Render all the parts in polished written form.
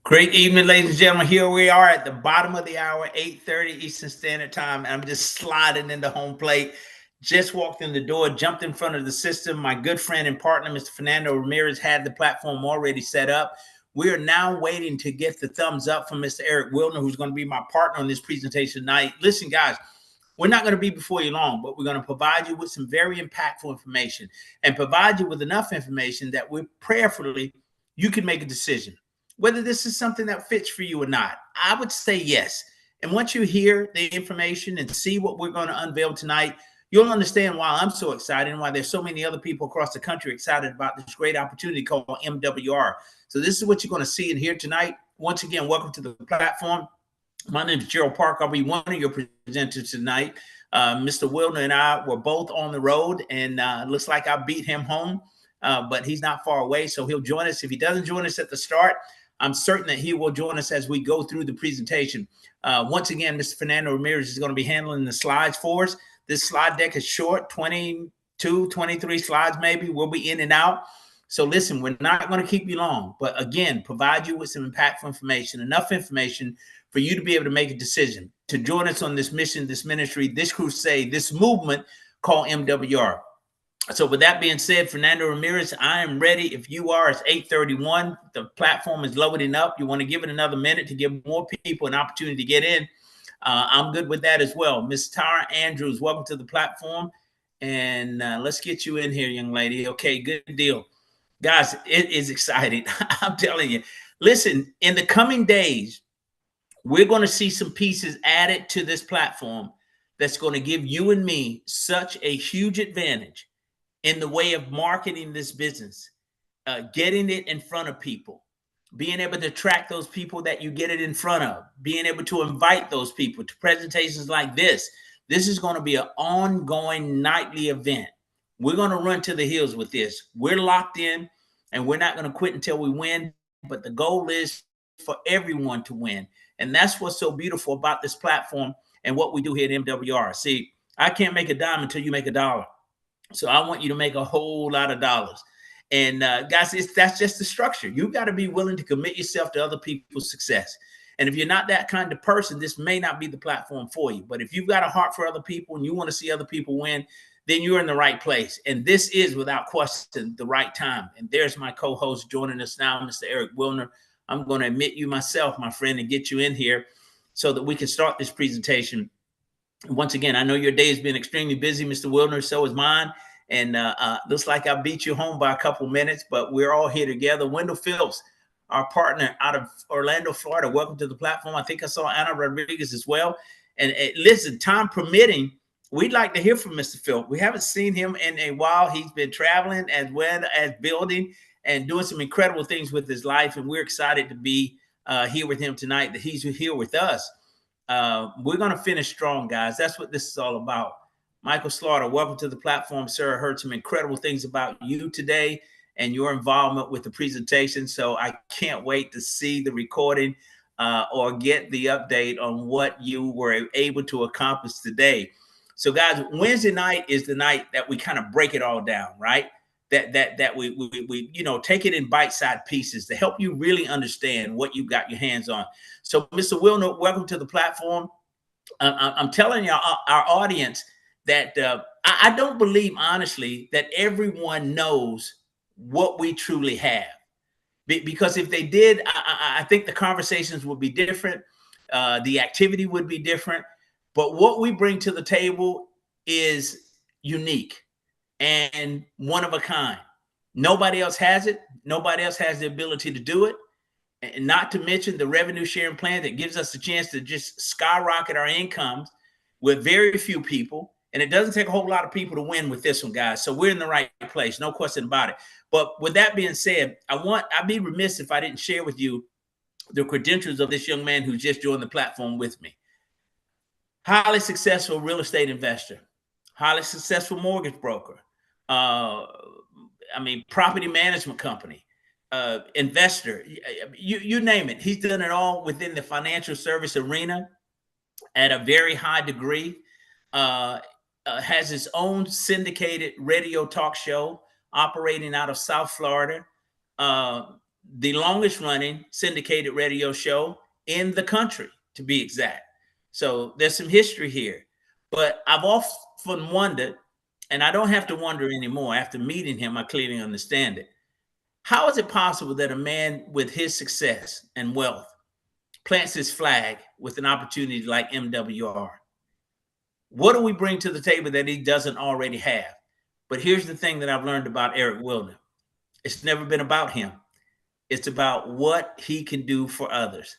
Great evening, ladies and gentlemen. Here we are at the bottom of the hour, 8:30 Eastern Standard Time. I'm just sliding into home plate. Just walked in the door, jumped in front of the system. My good friend and partner, Mr. Fernando Ramirez, had the platform already set up. We are now waiting to get the thumbs up from Mr. Eric Wilner, who's going to be my partner on this presentation tonight. Listen, guys, we're not going to be before you long, but we're going to provide you with some very impactful information and provide you with enough information that we prayerfully you can make a decision whether this is something that fits for you or not. I would say yes. And once you hear the information and see what we're going to unveil tonight, you'll understand why I'm so excited and why there's so many other people across the country excited about this great opportunity called MWR. So this is what you're going to see and hear tonight. Once again, welcome to the platform. My name is Gerald Park. I'll be one of your presenters tonight. Mr. Wilner and I were both on the road, and looks like I beat him home, but he's not far away, so he'll join us. If he doesn't join us at the start, I'm certain that he will join us as we go through the presentation. Once again, Mr. Fernando Ramirez is going to be handling the slides for us. This slide deck is short, 22, 23 slides maybe. We'll be in and out. So listen, we're not going to keep you long, but again, provide you with some impactful information, enough information for you to be able to make a decision, to join us on this mission, this ministry, this crusade, this movement called MWR. So with that being said, Fernando Ramirez, I am ready. If you are, it's 8:31. The platform is loading up. You want to give it another minute to give more people an opportunity to get in. I'm good with that as well. Miss Tara Andrews, welcome to the platform. And let's get you in here, young lady. Okay, good deal. Guys, it is exciting. I'm telling you. Listen, in the coming days, we're going to see some pieces added to this platform that's going to give you and me such a huge advantage in the way of marketing this business, getting it in front of people, being able to track those people that you get it in front of, being able to invite those people to presentations like this. This is going to be an ongoing nightly event. We're going to run to the hills with this. We're locked in, and we're not going to quit until we win. But the goal is for everyone to win. And that's what's so beautiful about this platform and what we do here at MWR. See, I can't make a dime until you make a dollar. So I want you to make a whole lot of dollars. And guys, that's just the structure. You've got to be willing to commit yourself to other people's success. And if you're not that kind of person, this may not be the platform for you. But if you've got a heart for other people and you want to see other people win, then you're in the right place. And this is, without question, the right time. And there's my co-host joining us now, Mr. Eric Wilner. I'm going to admit you myself, my friend, and get you in here so that we can start this presentation. Once again, I know your day has been extremely busy, Mr. Wilner. So is mine. And looks like I beat you home by a couple minutes, but we're all here together. Wendell Phillips, our partner out of Orlando, Florida, welcome to the platform. I think I saw Anna Rodriguez as well. And listen, time permitting, we'd like to hear from Mr. Phillips. We haven't seen him in a while. He's been traveling as well as building and doing some incredible things with his life. And we're excited to be here with him tonight, that he's here with us. We're going to finish strong, guys. That's what this is all about. Michael Slaughter, welcome to the platform, sir. I heard some incredible things about you today and your involvement with the presentation. So I can't wait to see the recording or get the update on what you were able to accomplish today. So, guys, Wednesday night is the night that we kind of break it all down, right? That we take it in bite-sized pieces to help you really understand what you got your hands on. So, Mr. Wilner, welcome to the platform. I'm telling you, our audience, that I don't believe, honestly, that everyone knows what we truly have. Because if they did, I think the conversations would be different. The activity would be different. But what we bring to the table is unique and one of a kind. Nobody else has it. Nobody else has the ability to do it. And not to mention the revenue sharing plan that gives us a chance to just skyrocket our incomes with very few people. And it doesn't take a whole lot of people to win with this one, guys. So we're in the right place, no question about it. But with that being said, I'd be remiss if I didn't share with you the credentials of this young man who just joined the platform with me. Highly successful real estate investor, highly successful mortgage broker, property management company, investor, you name it. He's done it all within the financial service arena at a very high degree. Has his own syndicated radio talk show operating out of South Florida. the longest running syndicated radio show in the country, to be exact. So there's some history here. But I've often wondered, and I don't have to wonder anymore. After meeting him, I clearly understand it. How is it possible that a man with his success and wealth plants his flag with an opportunity like MWR? What do we bring to the table that he doesn't already have? But here's the thing that I've learned about Eric Wilner. It's never been about him. It's about what he can do for others.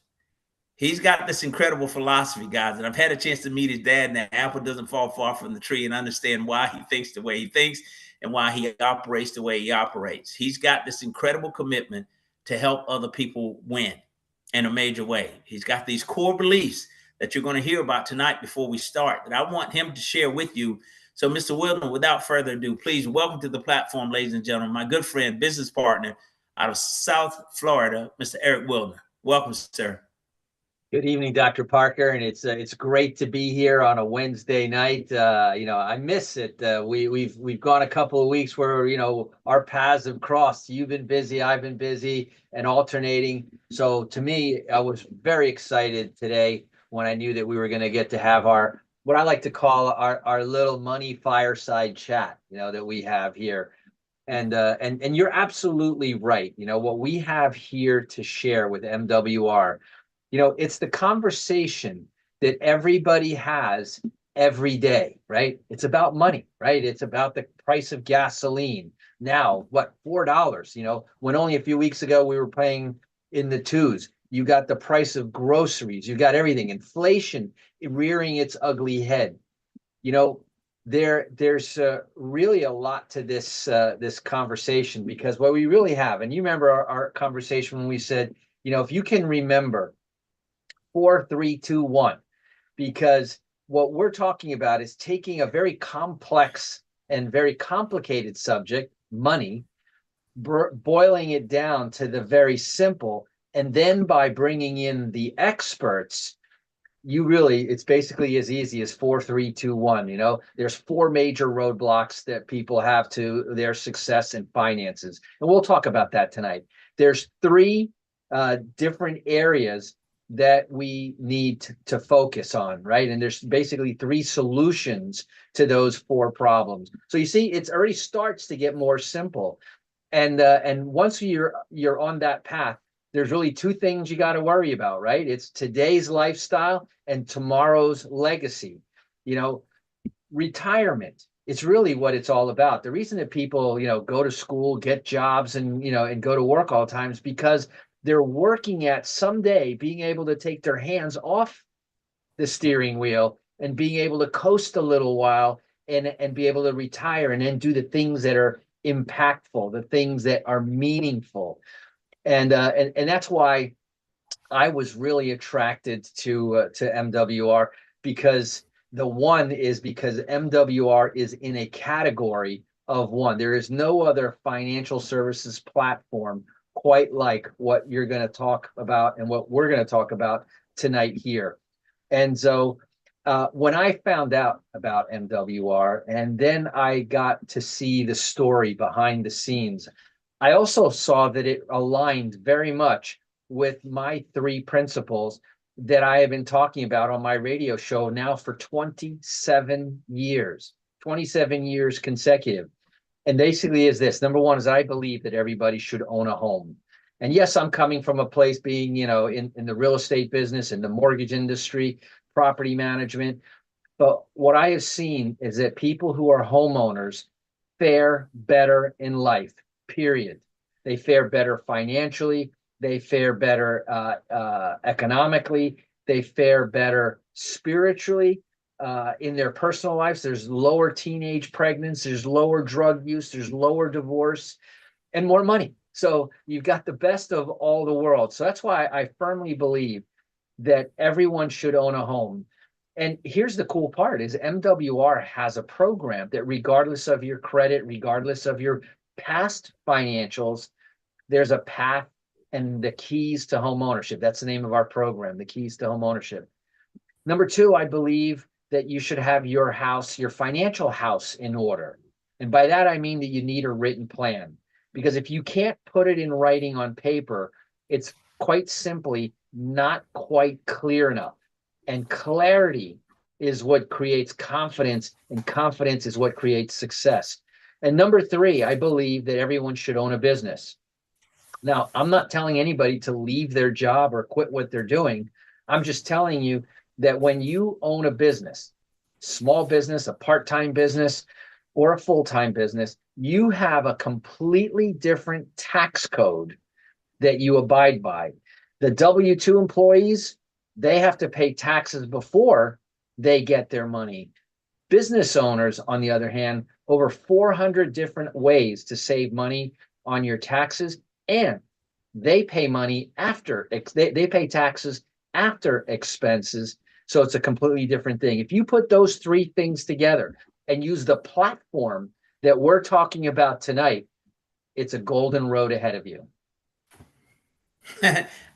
He's got this incredible philosophy, guys, and I've had a chance to meet his dad, and the apple doesn't fall far from the tree, and understand why he thinks the way he thinks and why he operates the way he operates. He's got this incredible commitment to help other people win in a major way. He's got these core beliefs that you're going to hear about tonight before we start that I want him to share with you. So, Mr. Wilner, without further ado, please welcome to the platform, ladies and gentlemen, my good friend, business partner out of South Florida, Mr. Eric Wilner. Welcome, sir. Good evening, Dr. Parker, and it's great to be here on a Wednesday night. I miss it. We've gone a couple of weeks where our paths have crossed. You've been busy, I've been busy, and alternating. So to me, I was very excited today when I knew that we were going to get to have our what I like to call our little money fireside chat. That we have here. And you're absolutely right. What we have here to share with MWR. It's the conversation that everybody has every day, right? It's about money, right? It's about the price of gasoline. Now, what, $4, when only a few weeks ago we were paying in the twos. You got the price of groceries, you got everything, inflation rearing its ugly head. There's really a lot to this conversation, because what we really have, and you remember our conversation when we said, if you can remember 4, 3, 2, 1, because what we're talking about is taking a very complex and very complicated subject, money, boiling it down to the very simple, and then by bringing in the experts, it's basically as easy as 4, 3, 2, 1. There's 4 major roadblocks that people have to their success in finances, and we'll talk about that tonight. There's 3 different areas that we need to focus on, right? And there's basically 3 solutions to those 4 problems. So you see, it already starts to get more simple. And once you're on that path, there's really 2 things you got to worry about, right? It's today's lifestyle and tomorrow's legacy. Retirement. It's really what it's all about. The reason that people, go to school, get jobs, and and go to work all the time is because they're working at someday being able to take their hands off the steering wheel and being able to coast a little while and be able to retire and then do the things that are impactful, the things that are meaningful. And that's why I was really attracted to MWR, because because MWR is in a category of one. There is no other financial services platform quite like what you're going to talk about and what we're going to talk about tonight here. And so when I found out about MWR, and then I got to see the story behind the scenes, I also saw that it aligned very much with my 3 principles that I have been talking about on my radio show now for 27 years consecutive. And basically is this. Number 1 is I believe that everybody should own a home. And yes, I'm coming from a place being, in the real estate business, in the mortgage industry, property management. But what I have seen is that people who are homeowners fare better in life, period. They fare better financially. They fare better economically. They fare better spiritually. In their personal lives. There's lower teenage pregnancy, there's lower drug use, there's lower divorce, and more money. So you've got the best of all the world. So that's why I firmly believe that everyone should own a home. And here's the cool part is MWR has a program that regardless of your credit, regardless of your past financials, there's a path and the keys to home ownership. That's the name of our program, the keys to home ownership. Number 2, I believe that you should have your house, your financial house, in order. And by that, I mean that you need a written plan. because if you can't put it in writing on paper, it's quite simply not quite clear enough. And clarity is what creates confidence, and confidence is what creates success. And number three, I believe that everyone should own a business. Now, I'm not telling anybody to leave their job or quit what they're doing. I'm just telling you that when you own a business, small business, a part-time business, or a full-time business, you have a completely different tax code that you abide by. The W-2 employees, they have to pay taxes before they get their money. Business owners, on the other hand, over 400 different ways to save money on your taxes, and they pay money after, they pay taxes after expenses. So it's a completely different thing. If you put those three things together and use the platform that we're talking about tonight, it's a golden road ahead of you.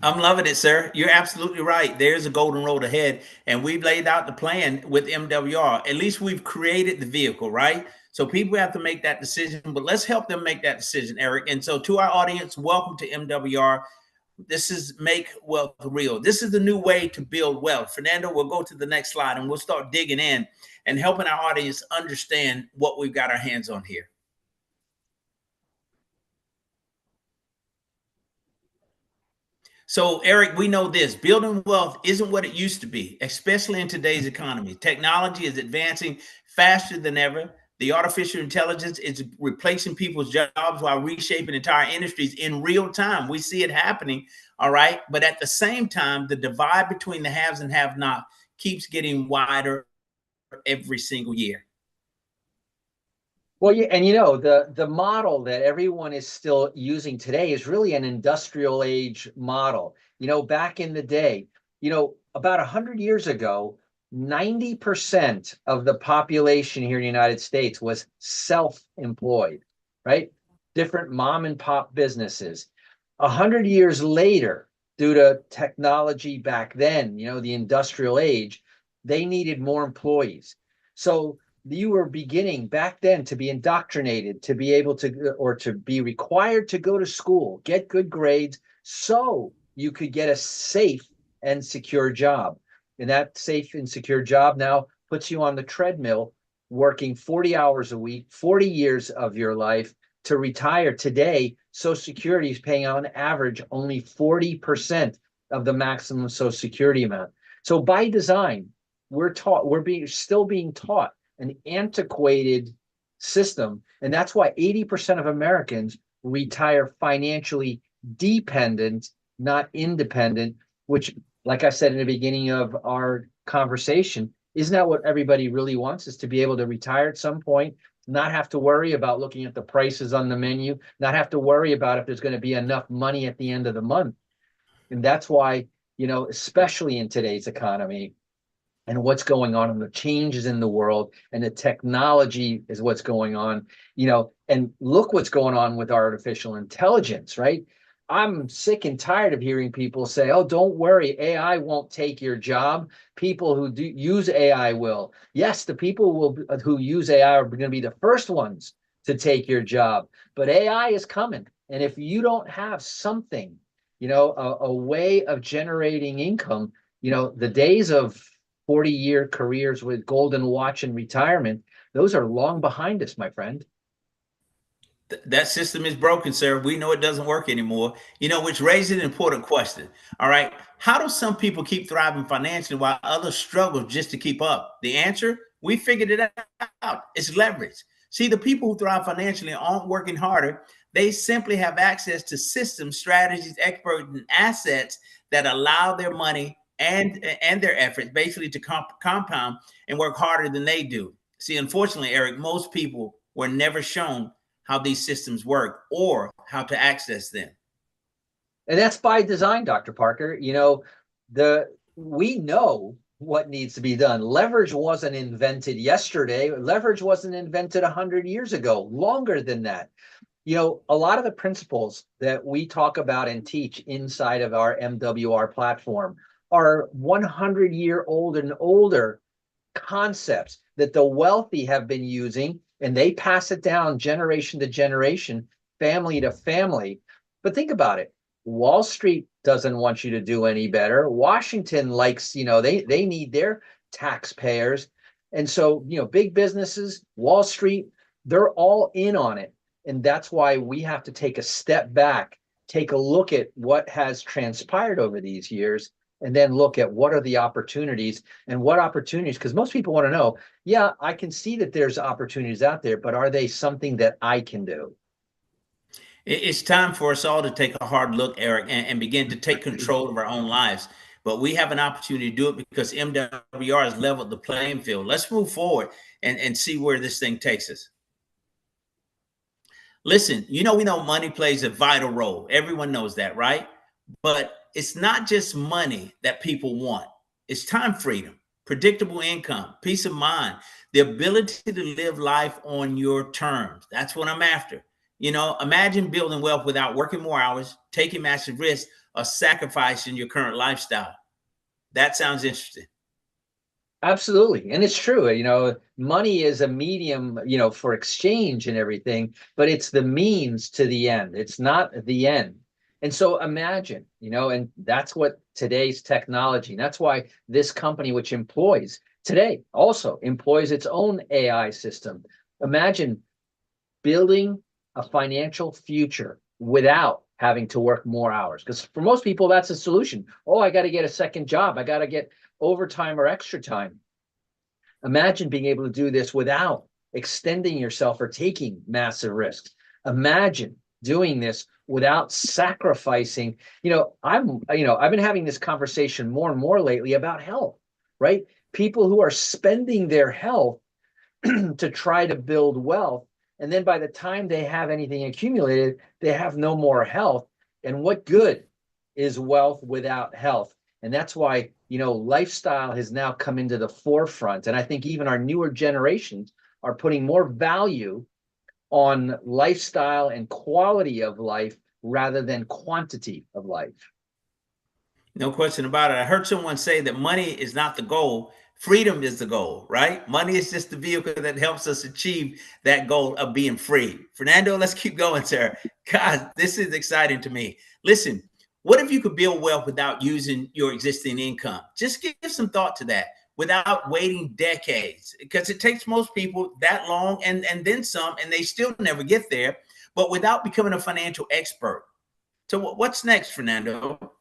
I'm loving it, sir. You're absolutely right. There's a golden road ahead, and we've laid out the plan with MWR. At least we've created the vehicle, right? So people have to make that decision, but let's help them make that decision, Eric. And so to our audience, welcome to MWR. This is Make Wealth Real. This is the new way to build wealth. Fernando, we'll go to the next slide and we'll start digging in and helping our audience understand what we've got our hands on here. So, Eric, we know this: building wealth isn't what it used to be, especially in today's economy. Technology is advancing faster than ever. The artificial intelligence is replacing people's jobs while reshaping entire industries in real time. We see it happening, all right? But at the same time, the divide between the haves and have-not keeps getting wider every single year. Well, yeah, and the model that everyone is still using today is really an industrial age model. Back in the day, about 100 years ago, 90% of the population here in the United States was self-employed, right? Different mom and pop businesses. 100 years later, due to technology back then, the industrial age, they needed more employees. So you were beginning back then to be indoctrinated, to be able to, or to be required to go to school, get good grades, so you could get a safe and secure job. And that safe and secure job now puts you on the treadmill, working 40 hours a week, 40 years of your life to retire. Today, Social Security is paying on average only 40% of the maximum Social Security amount. So by design, we're still being taught an antiquated system. And that's why 80% of Americans retire financially dependent, not independent, which, like I said in the beginning of our conversation, isn't that what everybody really wants, is to be able to retire at some point, not have to worry about looking at the prices on the menu, not have to worry about if there's going to be enough money at the end of the month. And that's why, especially in today's economy, and what's going on and the changes in the world and the technology is what's going on, and look what's going on with artificial intelligence, right? I'm sick and tired of hearing people say, oh, don't worry, AI won't take your job. People who do use AI will. Yes, the people who use AI are going to be the first ones to take your job, but AI is coming. And if you don't have something, a way of generating income, the days of 40-year careers with golden watch and retirement, those are long behind us, my friend. That system is broken, sir. We know it doesn't work anymore, which raises an important question. All right. How do some people keep thriving financially while others struggle just to keep up? The answer, we figured it out. It's leverage. See, the people who thrive financially aren't working harder. They simply have access to systems, strategies, experts, and assets that allow their money and their efforts basically to compound and work harder than they do. See, unfortunately, Eric, most people were never shown how these systems work or how to access them. And that's by design, Dr. Parker. We know what needs to be done. Leverage wasn't invented yesterday. Leverage wasn't invented 100 years ago, longer than that. A lot of the principles that we talk about and teach inside of our MWR platform are 100-year-old and older concepts that the wealthy have been using, and they pass it down generation to generation. family to family. But think about it. Wall Street doesn't want you to do any better. Washington likes, they need their taxpayers. And so, big businesses, Wall Street, they're all in on it. And that's why we have to take a step back, take a look at what has transpired over these years, and then look at what are the opportunities and what opportunities, because most people want to know, yeah, I can see that there's opportunities out there, but are they something that I can do? It's time for us all to take a hard look, Eric, and begin to take control of our own lives. But we have an opportunity to do it because MWR has leveled the playing field. Let's move forward and see where this thing takes us. Listen, we know money plays a vital role. Everyone knows that, right? But it's not just money that people want. It's time freedom, predictable income, peace of mind, the ability to live life on your terms. That's what I'm after. Imagine building wealth without working more hours, taking massive risks, or sacrificing your current lifestyle. That sounds interesting. Absolutely. And it's true. Money is a medium, for exchange and everything, but it's the means to the end. It's not the end. And so imagine, and that's what today's technology, and that's why this company, which employs today, also employs its own AI system. Imagine building a financial future without having to work more hours. Because for most people, that's a solution. Oh, I got to get a second job. I got to get overtime or extra time. Imagine being able to do this without extending yourself or taking massive risks. Imagine doing this without sacrificing. I've been having this conversation more and more lately about health, right? People who are spending their health to try to build wealth. And then by the time they have anything accumulated, they have no more health. And what good is wealth without health? And that's why, lifestyle has now come into the forefront. And I think even our newer generations are putting more value on lifestyle and quality of life rather than quantity of life. No question about it. I heard someone say that money is not the goal. Freedom is the goal, right? Money is just the vehicle that helps us achieve that goal of being free. Fernando, let's keep going, sir. God, this is exciting to me. Listen, what if you could build wealth without using your existing income? Just give some thought to that without waiting decades, because it takes most people that long and then some, and they still never get there, but without becoming a financial expert. So what's next, Fernando?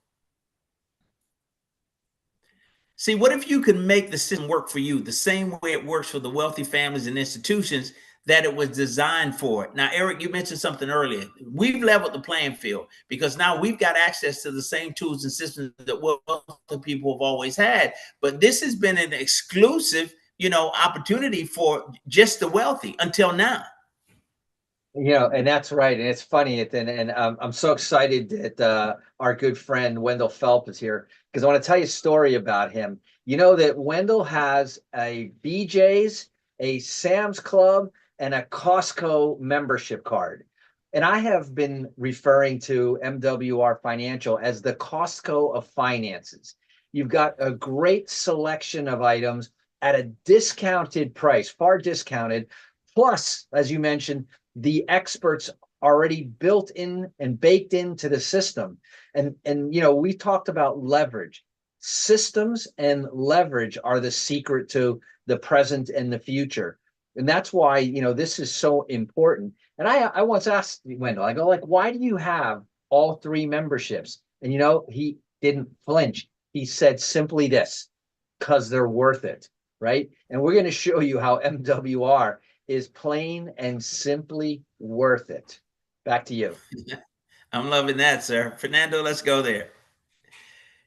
See, what if you could make the system work for you the same way it works for the wealthy families and institutions that it was designed for? Now, Eric, you mentioned something earlier. We've leveled the playing field because now we've got access to the same tools and systems that wealthy people have always had. But this has been an exclusive, opportunity for just the wealthy until now. And that's right. And it's funny. And I'm so excited that our good friend Wendell Phelps is here, because I want to tell you a story about him. You know that Wendell has a BJ's, a Sam's Club, and a Costco membership card. And I have been referring to MWR Financial as the Costco of finances. You've got a great selection of items at a discounted price, far discounted. Plus, as you mentioned, the experts already built in and baked into the system. And we talked about leverage. Systems and leverage are the secret to the present and the future. And that's why, this is so important. And I once asked Wendell, I go, like, why do you have all three memberships? And, he didn't flinch. He said simply this, because they're worth it, right? And we're going to show you how MWR is plain and simply worth it. Back to you. I'm loving that, sir. Fernando, let's go there.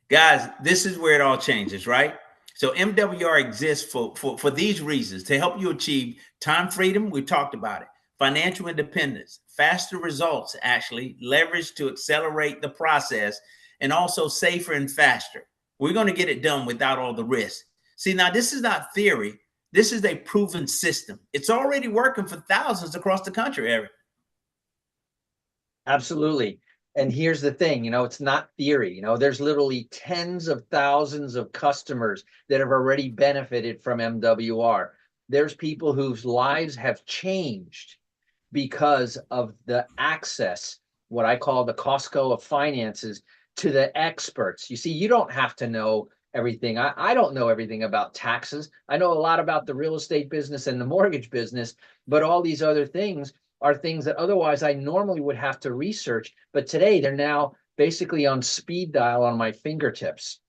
Guys, this is where it all changes, right? So MWR exists for these reasons: to help you achieve time freedom, we talked about it, financial independence, faster results, actually, leverage to accelerate the process, and also safer and faster. We're going to get it done without all the risk. See, now this is not theory. This is a proven system. It's already working for thousands across the country, Eric. Absolutely. And here's the thing, it's not theory. There's literally tens of thousands of customers that have already benefited from MWR. There's people whose lives have changed because of the access, what I call the Costco of finances, to the experts. You see, you don't have to know everything. I don't know everything about taxes. I know a lot about the real estate business and the mortgage business, but all these other things are things that otherwise I normally would have to research. But today they're now basically on speed dial on my fingertips.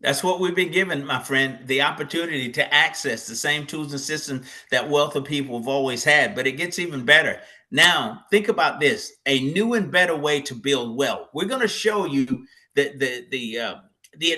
That's what we've been given, my friend, the opportunity to access the same tools and systems that wealthy people have always had. But it gets even better. Now, think about this: a new and better way to build wealth. We're going to show you the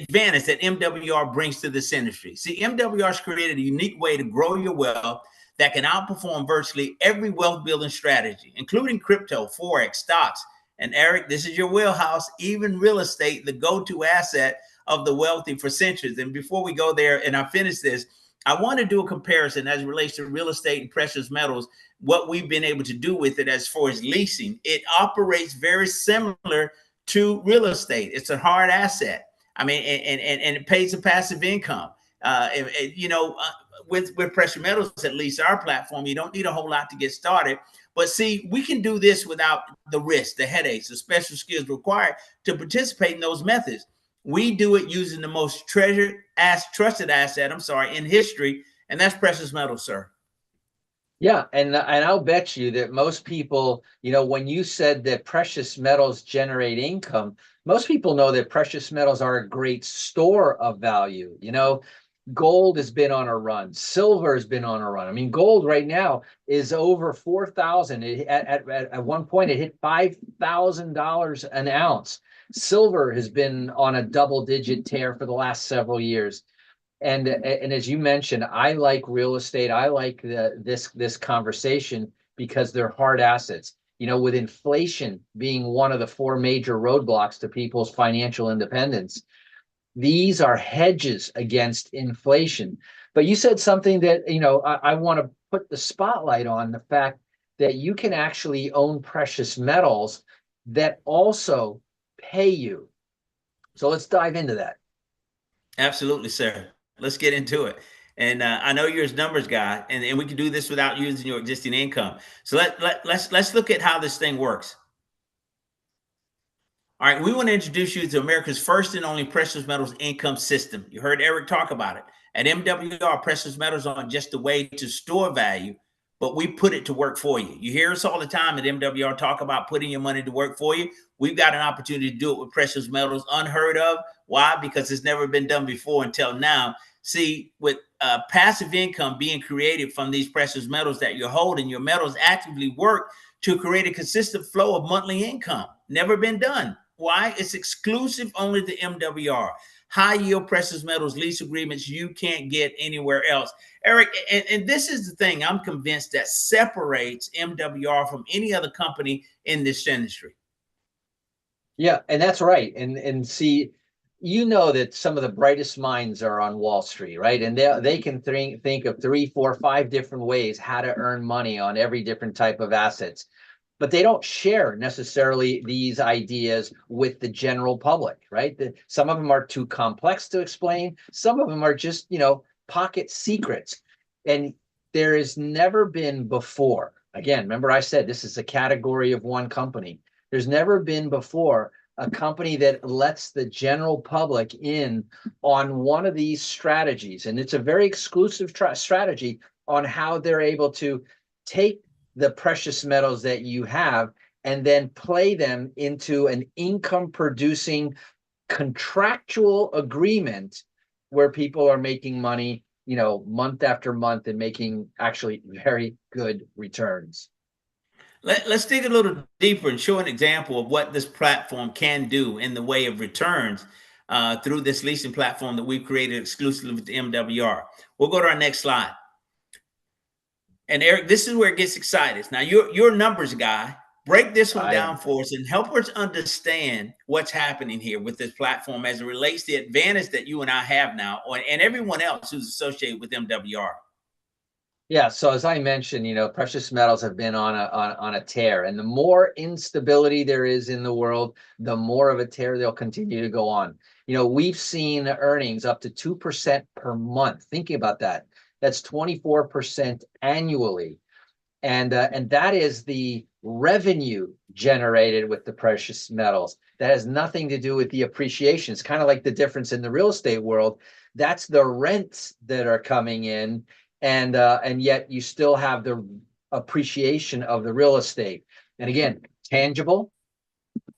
advantage that MWR brings to this industry. See, MWR has created a unique way to grow your wealth that can outperform virtually every wealth building strategy, including crypto, forex, stocks. And Eric, this is your wheelhouse. Even real estate, the go-to asset of the wealthy for centuries. And before we go there and I finish this, I want to do a comparison as it relates to real estate and precious metals, what we've been able to do with it as far as leasing. It operates very similar to real estate. It's a hard asset. I mean, and it pays a passive income. With precious metals, at least our platform, you don't need a whole lot to get started. But see, we can do this without the risk, the headaches, the special skills required to participate in those methods. We do it using the most trusted asset, in history, and that's precious metals, sir. Yeah, and I'll bet you that most people, when you said that precious metals generate income, most people know that precious metals are a great store of value. Gold has been on a run. Silver has been on a run. I mean, gold right now is over 4,000. At one point, it hit $5,000 an ounce. Silver has been on a double-digit tear for the last several years. And as you mentioned, I like real estate. I like this conversation because they're hard assets. With inflation being one of the four major roadblocks to people's financial independence, these are hedges against inflation. But you said something that, I want to put the spotlight on, the fact that you can actually own precious metals that also pay you. So let's dive into that. Absolutely, sir. Let's get into it. And I know you're a numbers guy, and we can do this without using your existing income. So let's look at how this thing works. All right, we want to introduce you to America's first and only precious metals income system. You heard Eric talk about it. At MWR, precious metals aren't just a way to store value, but we put it to work for you. You hear us all the time at MWR talk about putting your money to work for you. We've got an opportunity to do it with precious metals, unheard of. Why? Because it's never been done before until now. See, with passive income being created from these precious metals that you're holding, your metals actively work to create a consistent flow of monthly income. Never been done. Why? It's exclusive only to MWR. High yield precious metals lease agreements you can't get anywhere else. Eric, and this is the thing I'm convinced that separates MWR from any other company in this industry. Yeah, and that's right. And see, that some of the brightest minds are on Wall Street, right? And they can think of 3, 4, 5 different ways how to earn money on every different type of assets. But they don't share necessarily these ideas with the general public, right? Some of them are too complex to explain. Some of them are just, pocket secrets. And there has never been before. Again, remember I said this is a category of one company. There's never been before a company that lets the general public in on one of these strategies. And it's a very exclusive strategy on how they're able to take the precious metals that you have and then play them into an income producing contractual agreement where people are making money, month after month and making actually very good returns. Let's dig a little deeper and show an example of what this platform can do in the way of returns through this leasing platform that we've created exclusively with the MWR. We'll go to our next slide. And Eric, this is where it gets exciting. Now, you're a numbers guy. Break this one down for us and help us understand what's happening here with this platform as it relates to the advantage that you and I have now, and everyone else who's associated with MWR. Yeah, so as I mentioned, precious metals have been on a tear, and the more instability there is in the world, the more of a tear they'll continue to go on. We've seen earnings up to 2% per month. Thinking about that, that's 24% annually. And that is the revenue generated with the precious metals. That has nothing to do with the appreciation. It's kind of like the difference in the real estate world. That's the rents that are coming in, and yet you still have the appreciation of the real estate. And again, tangible,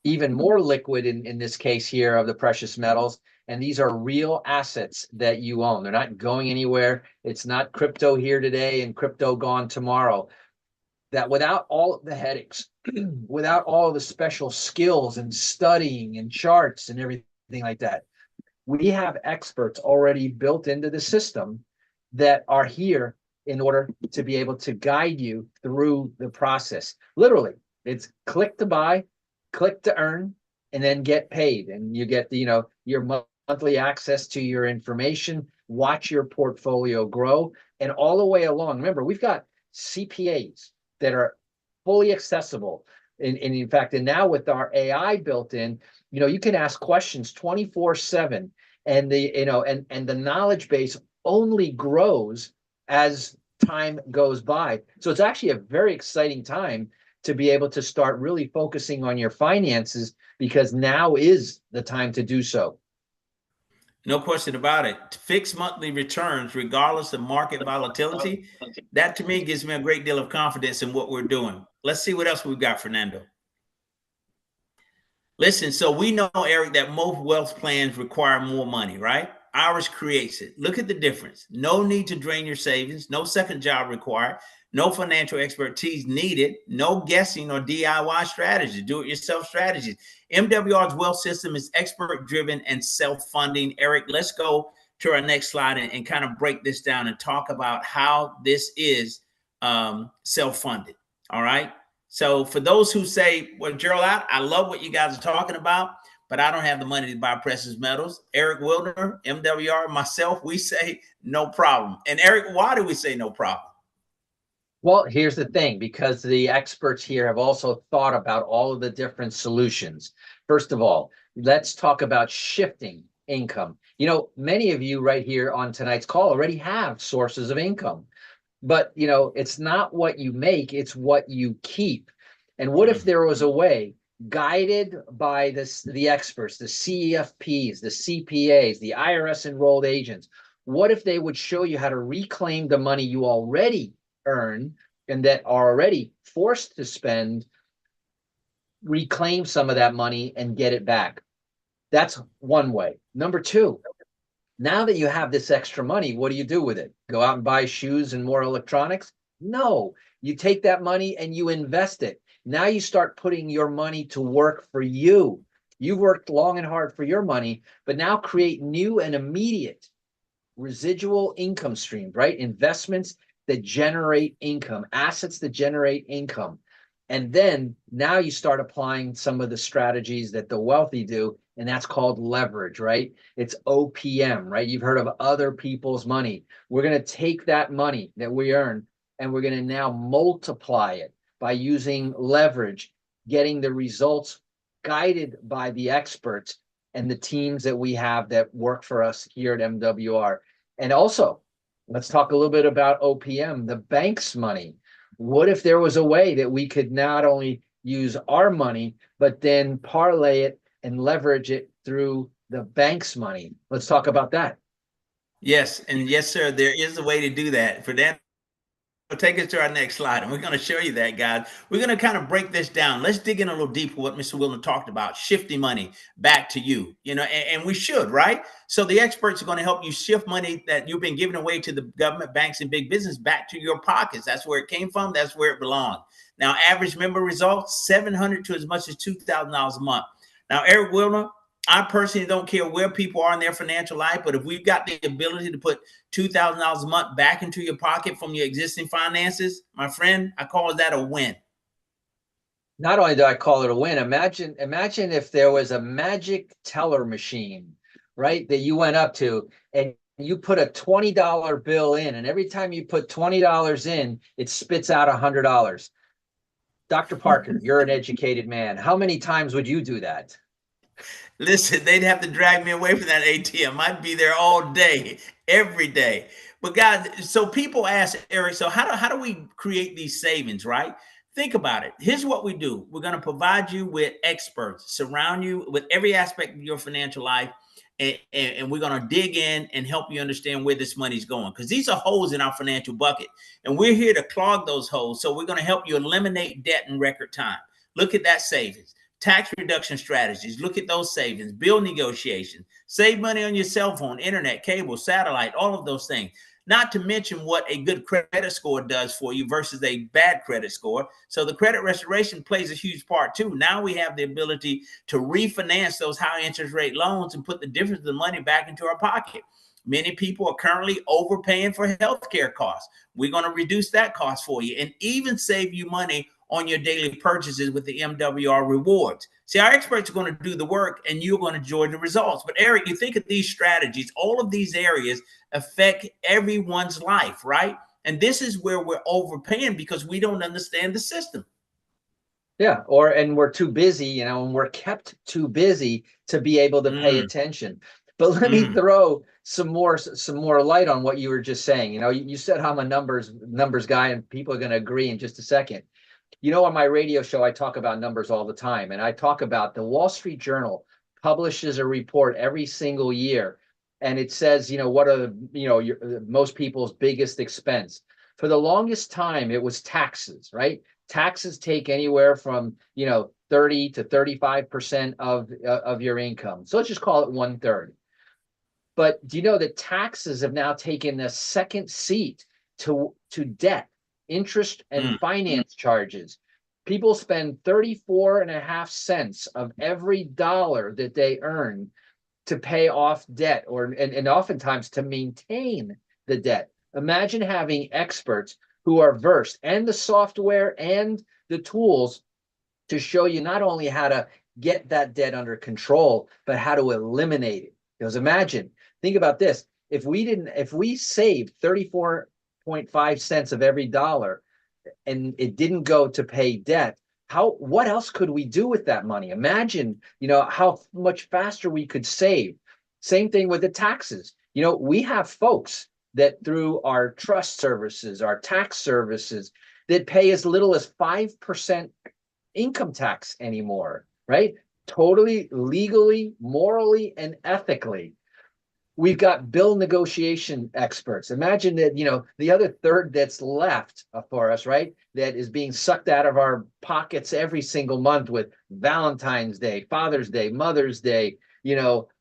even more liquid in this case here of the precious metals. And these are real assets that you own. They're not going anywhere. It's not crypto here today and crypto gone tomorrow. That without all of the headaches, without all of the special skills and studying and charts and everything like that, we have experts already built into the system that are here in order to be able to guide you through the process. Literally, it's click to buy, click to earn, and then get paid. And you get the, your monthly access to your information, watch your portfolio grow, and all the way along. Remember, we've got CPAs that are fully accessible. And in fact, and now with our AI built in, you can ask questions 24/7, and the knowledge base only grows as time goes by. So it's actually a very exciting time to be able to start really focusing on your finances, because now is the time to do so. No question about it. Fixed monthly returns, regardless of market volatility, that to me gives me a great deal of confidence in what we're doing. Let's see what else we've got, Fernando. Listen, so we know, Eric, that most wealth plans require more money, right? Ours creates it. Look at the difference. No need to drain your savings, no second job required, no financial expertise needed, no guessing or DIY strategies, do-it-yourself strategies. MWR's wealth system is expert-driven and self-funding. Eric, let's go to our next slide and kind of break this down and talk about how this is self-funded, all right? So for those who say, well, Gerald, I love what you guys are talking about, but I don't have the money to buy precious metals. Eric Wilner, MWR, myself, we say no problem. And Eric, why do we say no problem? Well, here's the thing, because the experts here have also thought about all of the different solutions. First of all, let's talk about shifting income. Many of you right here on tonight's call already have sources of income. But, it's not what you make, it's what you keep. And what if there was a way, guided by the experts, the CEFPs, the CPAs, the IRS enrolled agents, what if they would show you how to reclaim the money you already earn and that are already forced to spend, reclaim some of that money and get it back? That's one way. Number two, now that you have this extra money, what do you do with it? Go out and buy shoes and more electronics? No, you take that money and you invest it. Now you start putting your money to work for you. You've worked long and hard for your money, but now create new and immediate residual income streams, right? Investments that generate income, assets that generate income. And then now you start applying some of the strategies that the wealthy do, and that's called leverage, right? It's OPM, right? You've heard of other people's money. We're going to take that money that we earn and we're going to now multiply it by using leverage, getting the results guided by the experts and the teams that we have that work for us here at MWR. And also, let's talk a little bit about OPM, the bank's money. What if there was a way that we could not only use our money, but then parlay it and leverage it through the bank's money? Let's talk about that. Yes, and yes, sir, there is a way to do that. For that, take us to our next slide, and we're going to show you that, guys. We're going to kind of break this down. Let's dig in a little deeper what Mr. Wilner talked about, shifting money back to you, and we should, right? So the experts are going to help you shift money that you've been giving away to the government, banks, and big business back to your pockets. That's where it came from. That's where it belongs. Now, average member results, $700 to as much as $2,000 a month. Now, Eric Wilner, I personally don't care where people are in their financial life, but if we've got the ability to put $2,000 a month back into your pocket from your existing finances, my friend, I call that a win. Not only do I call it a win, imagine if there was a magic teller machine, right, that you went up to and you put a $20 bill in, and every time you put $20 in, it spits out $100. Dr. Parker, you're an educated man. How many times would you do that? Listen, they'd have to drag me away from that ATM. I'd be there all day, every day. But guys, so people ask Eric, so how do we create these savings, right? Think about it. Here's what we do. We're going to provide you with experts, surround you with every aspect of your financial life, and we're going to dig in and help you understand where this money's going. Because these are holes in our financial bucket, and we're here to clog those holes. So we're going to help you eliminate debt in record time. Look at that savings. Tax reduction strategies. Look at those savings. Bill negotiation. Save money on your cell phone, internet, cable, satellite, all of those things. Not to mention what a good credit score does for you versus a bad credit score. So the credit restoration plays a huge part too. Now we have the ability to refinance those high interest rate loans and put the difference of the money back into our pocket. Many people are currently overpaying for healthcare costs. We're going to reduce that cost for you and even save you money on your daily purchases with the MWR rewards. See, our experts are going to do the work and you're going to enjoy the results. But Eric, you think of these strategies, all of these areas affect everyone's life, right? And this is where we're overpaying because we don't understand the system. Yeah, and we're too busy, and we're kept too busy to be able to pay attention. But let me throw some more light on what you were just saying. You said I'm a numbers guy, and people are going to agree in just a second. On my radio show, I talk about numbers all the time, and I talk about the Wall Street Journal publishes a report every single year, and it says, what are most people's biggest expense. For the longest time, it was taxes, right? Taxes take anywhere from 30 to 35% of your income. So let's just call it 1/3. But do you know that taxes have now taken a second seat to debt, interest, and finance charges? People spend 34.5 cents of every dollar that they earn to pay off debt, and oftentimes to maintain the debt. Imagine having experts who are versed and the software and the tools to show you not only how to get that debt under control, but how to eliminate it. Because think about this. If we saved 34.5 cents of every dollar and it didn't go to pay debt, what else could we do with that money? Imagine, how much faster we could save. Same thing with the taxes. We have folks that through our trust services, our tax services, that pay as little as 5% income tax anymore, right? Totally legally, morally, and ethically. We've got bill negotiation experts. Imagine that, the other third that's left for us, right? That is being sucked out of our pockets every single month with Valentine's Day, Father's Day, Mother's Day,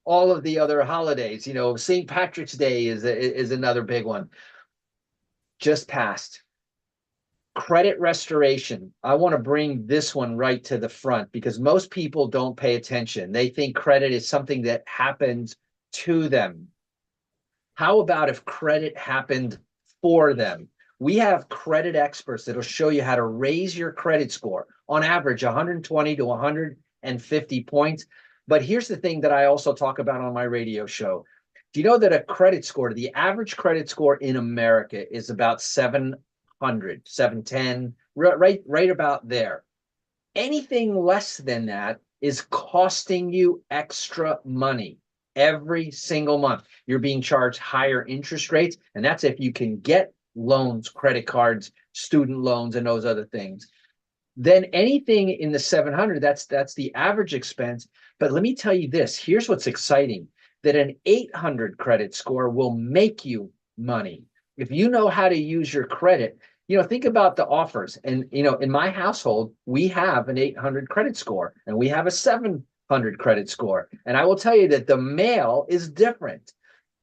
all of the other holidays. St. Patrick's Day is another big one. Just passed. Credit restoration. I want to bring this one right to the front because most people don't pay attention. They think credit is something that happens to them. How about if credit happened for them? We have credit experts that'll show you how to raise your credit score on average 120 to 150 points. But here's the thing that I also talk about on my radio show. Do you know that a credit score, the average credit score in America is about 700, 710, right about there. Anything less than that is costing you extra money every single month. You're being charged higher interest rates, and that's if you can get loans, credit cards, student loans, and those other things. Then anything in the 700, that's the average expense. But let me tell you this, here's what's exciting, that an 800 credit score will make you money. If you know how to use your credit, think about the offers. And, in my household, we have an 800 credit score and we have a 700 credit score. And I will tell you that the mail is different.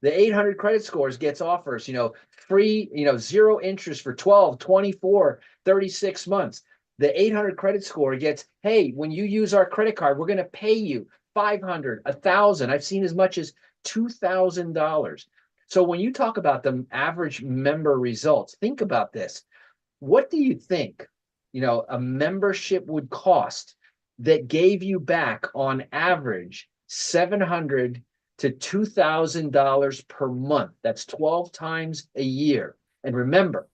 The 800 credit scores gets offers, free, zero interest for 12, 24, 36 months. The 800 credit score gets, hey, when you use our credit card, we're going to pay you 500, 1,000. I've seen as much as $2,000. So when you talk about the average member results, think about this. What do you think, a membership would cost that gave you back on average $700 to $2,000 per month? That's 12 times a year. And remember,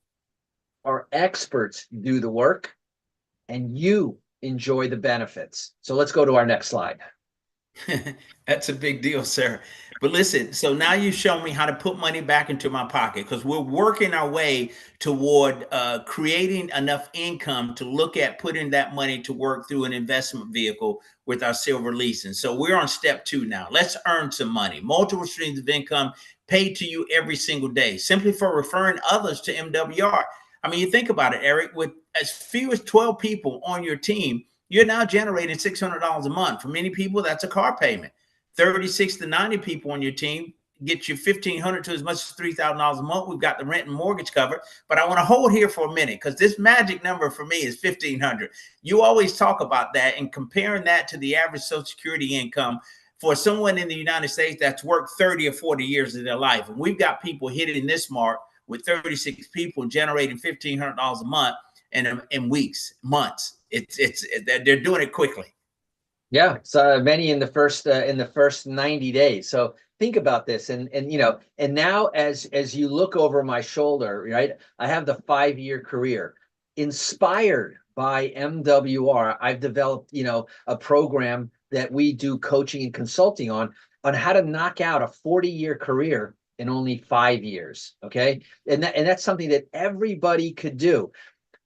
our experts do the work and you enjoy the benefits. So let's go to our next slide. That's a big deal, sir. But listen, so now you show me how to put money back into my pocket because we're working our way toward creating enough income to look at putting that money to work through an investment vehicle with our silver leasing. So we're on step two now. Let's earn some money, multiple streams of income paid to you every single day, simply for referring others to MWR. I mean, you think about it, Eric, with as few as 12 people on your team, you're now generating $600 a month. For many people, that's a car payment. 36 to 90 people on your team get you 1,500 to as much as $3,000 a month. We've got the rent and mortgage covered. But I want to hold here for a minute because this magic number for me is 1,500. You always talk about that and comparing that to the average Social Security income for someone in the United States that's worked 30 or 40 years of their life. And we've got people hitting this mark with 36 people generating $1,500 a month in weeks, months. They're doing it quickly. Yeah, so many in the first 90 days. So think about this, and and now as you look over my shoulder, right? I have the 5-year career. Inspired by MWR, I've developed, a program that we do coaching and consulting on how to knock out a 40-year career in only 5 years. Okay. And that's something that everybody could do.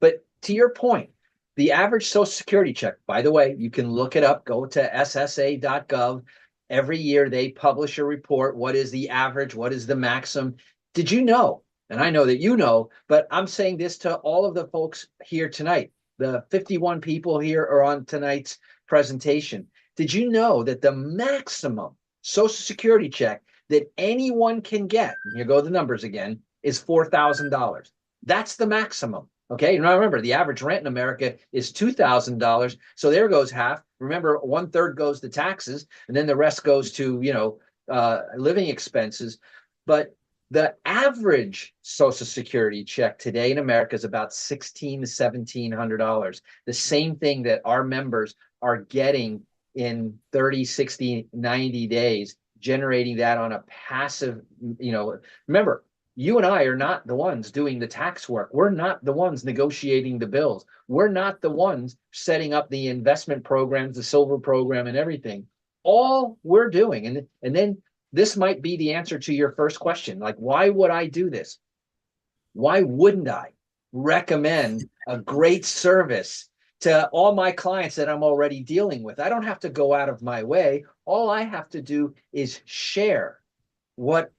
But to your point, the average Social Security check, by the way, you can look it up, go to ssa.gov. Every year they publish a report. What is the average? What is the maximum? Did you know? And I know that you know, but I'm saying this to all of the folks here tonight. The 51 people here are on tonight's presentation. Did you know that the maximum Social Security check that anyone can get, here go the numbers again, is $4,000. That's the maximum. Okay, and remember, the average rent in America is $2,000. So there goes half. Remember, 1/3 goes to taxes, and then the rest goes to, living expenses. But the average Social Security check today in America is about $1,600 to $1,700. The same thing that our members are getting in 30, 60, 90 days, generating that on a passive, remember, you and I are not the ones doing the tax work. We're not the ones negotiating the bills. We're not the ones setting up the investment programs, the silver program, and everything. All we're doing, and then this might be the answer to your first question, like, why would I do this? Why wouldn't I recommend a great service to all my clients that I'm already dealing with? I don't have to go out of my way. All I have to do is share what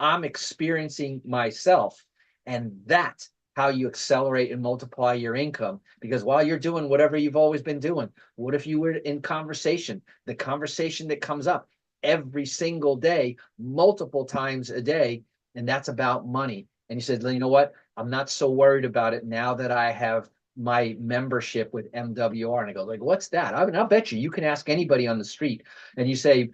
I'm experiencing myself. And that's how you accelerate and multiply your income. Because while you're doing whatever you've always been doing, what if you were in conversation? The conversation that comes up every single day, multiple times a day, and that's about money. And you said, you know what? I'm not so worried about it now that I have my membership with MWR. And I go, like, what's that? I'll bet you can ask anybody on the street and you say,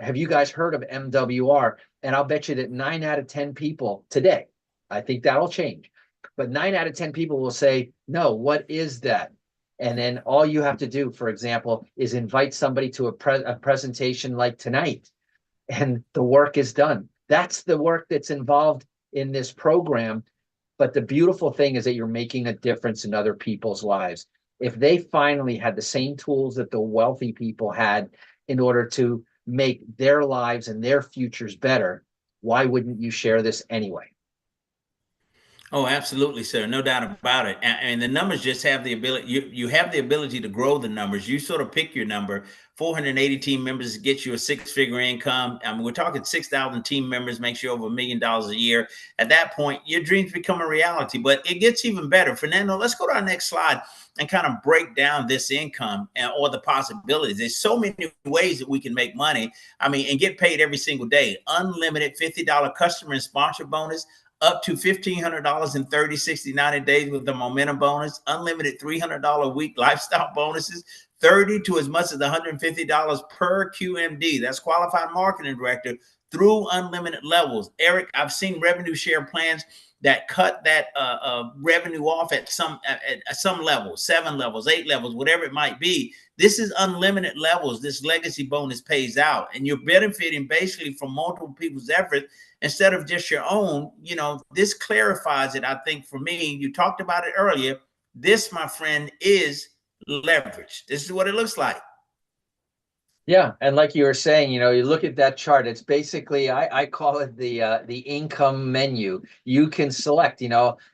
have you guys heard of MWR? And I'll bet you that 9 out of 10 people today, I think that'll change, but 9 out of 10 people will say, no, what is that? And then all you have to do, for example, is invite somebody to a presentation like tonight, and the work is done. That's the work that's involved in this program. But the beautiful thing is that you're making a difference in other people's lives. If they finally had the same tools that the wealthy people had in order to make their lives and their futures better, why wouldn't you share this anyway? Oh, absolutely, sir. No doubt about it. And the numbers just have the ability, you have the ability to grow the numbers. You sort of pick your number. 480 team members gets you a 6-figure income. I mean, we're talking 6,000 team members makes you over $1 million a year. At that point, your dreams become a reality, but it gets even better. Fernando, let's go to our next slide and kind of break down this income or the possibilities. There's so many ways that we can make money. I mean, and get paid every single day. Unlimited $50 customer and sponsor bonus, up to $1,500 in 30, 60, 90 days with the momentum bonus, unlimited $300 a week lifestyle bonuses, 30 to as much as $150 per QMD. That's qualified marketing director through unlimited levels. Eric, I've seen revenue share plans that cut that revenue off at some levels, 7 levels, 8 levels, whatever it might be. This is unlimited levels. This legacy bonus pays out, and you're benefiting basically from multiple people's efforts instead of just your own. This clarifies it, I think, for me. You talked about it earlier. This, my friend, is leverage. This is what it looks like. Yeah, and like you were saying, you look at that chart, it's basically I call it the income menu. You can select,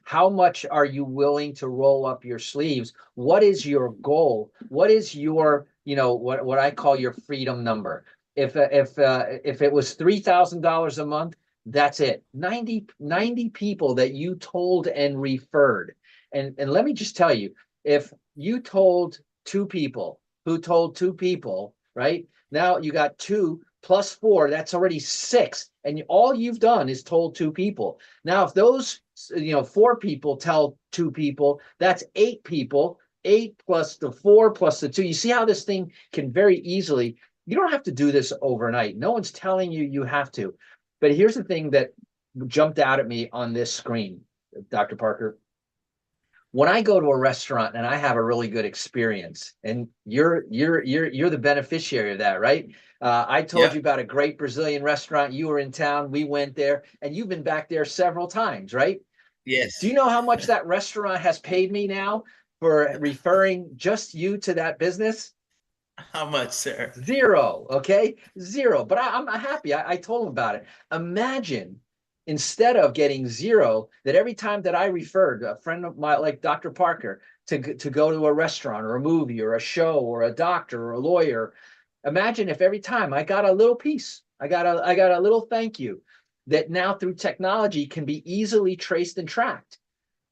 how much are you willing to roll up your sleeves? What is your goal? What is your, what I call your freedom number? If it was $3,000 a month, that's it. 90 people that you told and referred. And let me just tell you, if you told two people who told two people, right? Now you got 2 plus 4, that's already 6. And all you've done is told two people. Now, if those, 4 people tell two people, that's 8 people. 8 plus the 4 plus the 2. You see how this thing can very easily, you don't have to do this overnight. No one's telling you you have to. But here's the thing that jumped out at me on this screen, Dr. Parker. When I go to a restaurant and I have a really good experience, and you're the beneficiary of that, right? I told Yeah. you about a great Brazilian restaurant. You were in town. We went there, and you've been back there several times, right? Do you Yes. know how much that restaurant has paid me now for referring just you to that business? How much, sir? Zero, okay? Zero. But I'm happy. I told him about it. Imagine instead of getting zero, that every time that I referred a friend of mine, like Dr. Parker, to go to a restaurant or a movie or a show or a doctor or a lawyer, imagine if every time I got a little piece, I got a little thank you that now through technology can be easily traced and tracked.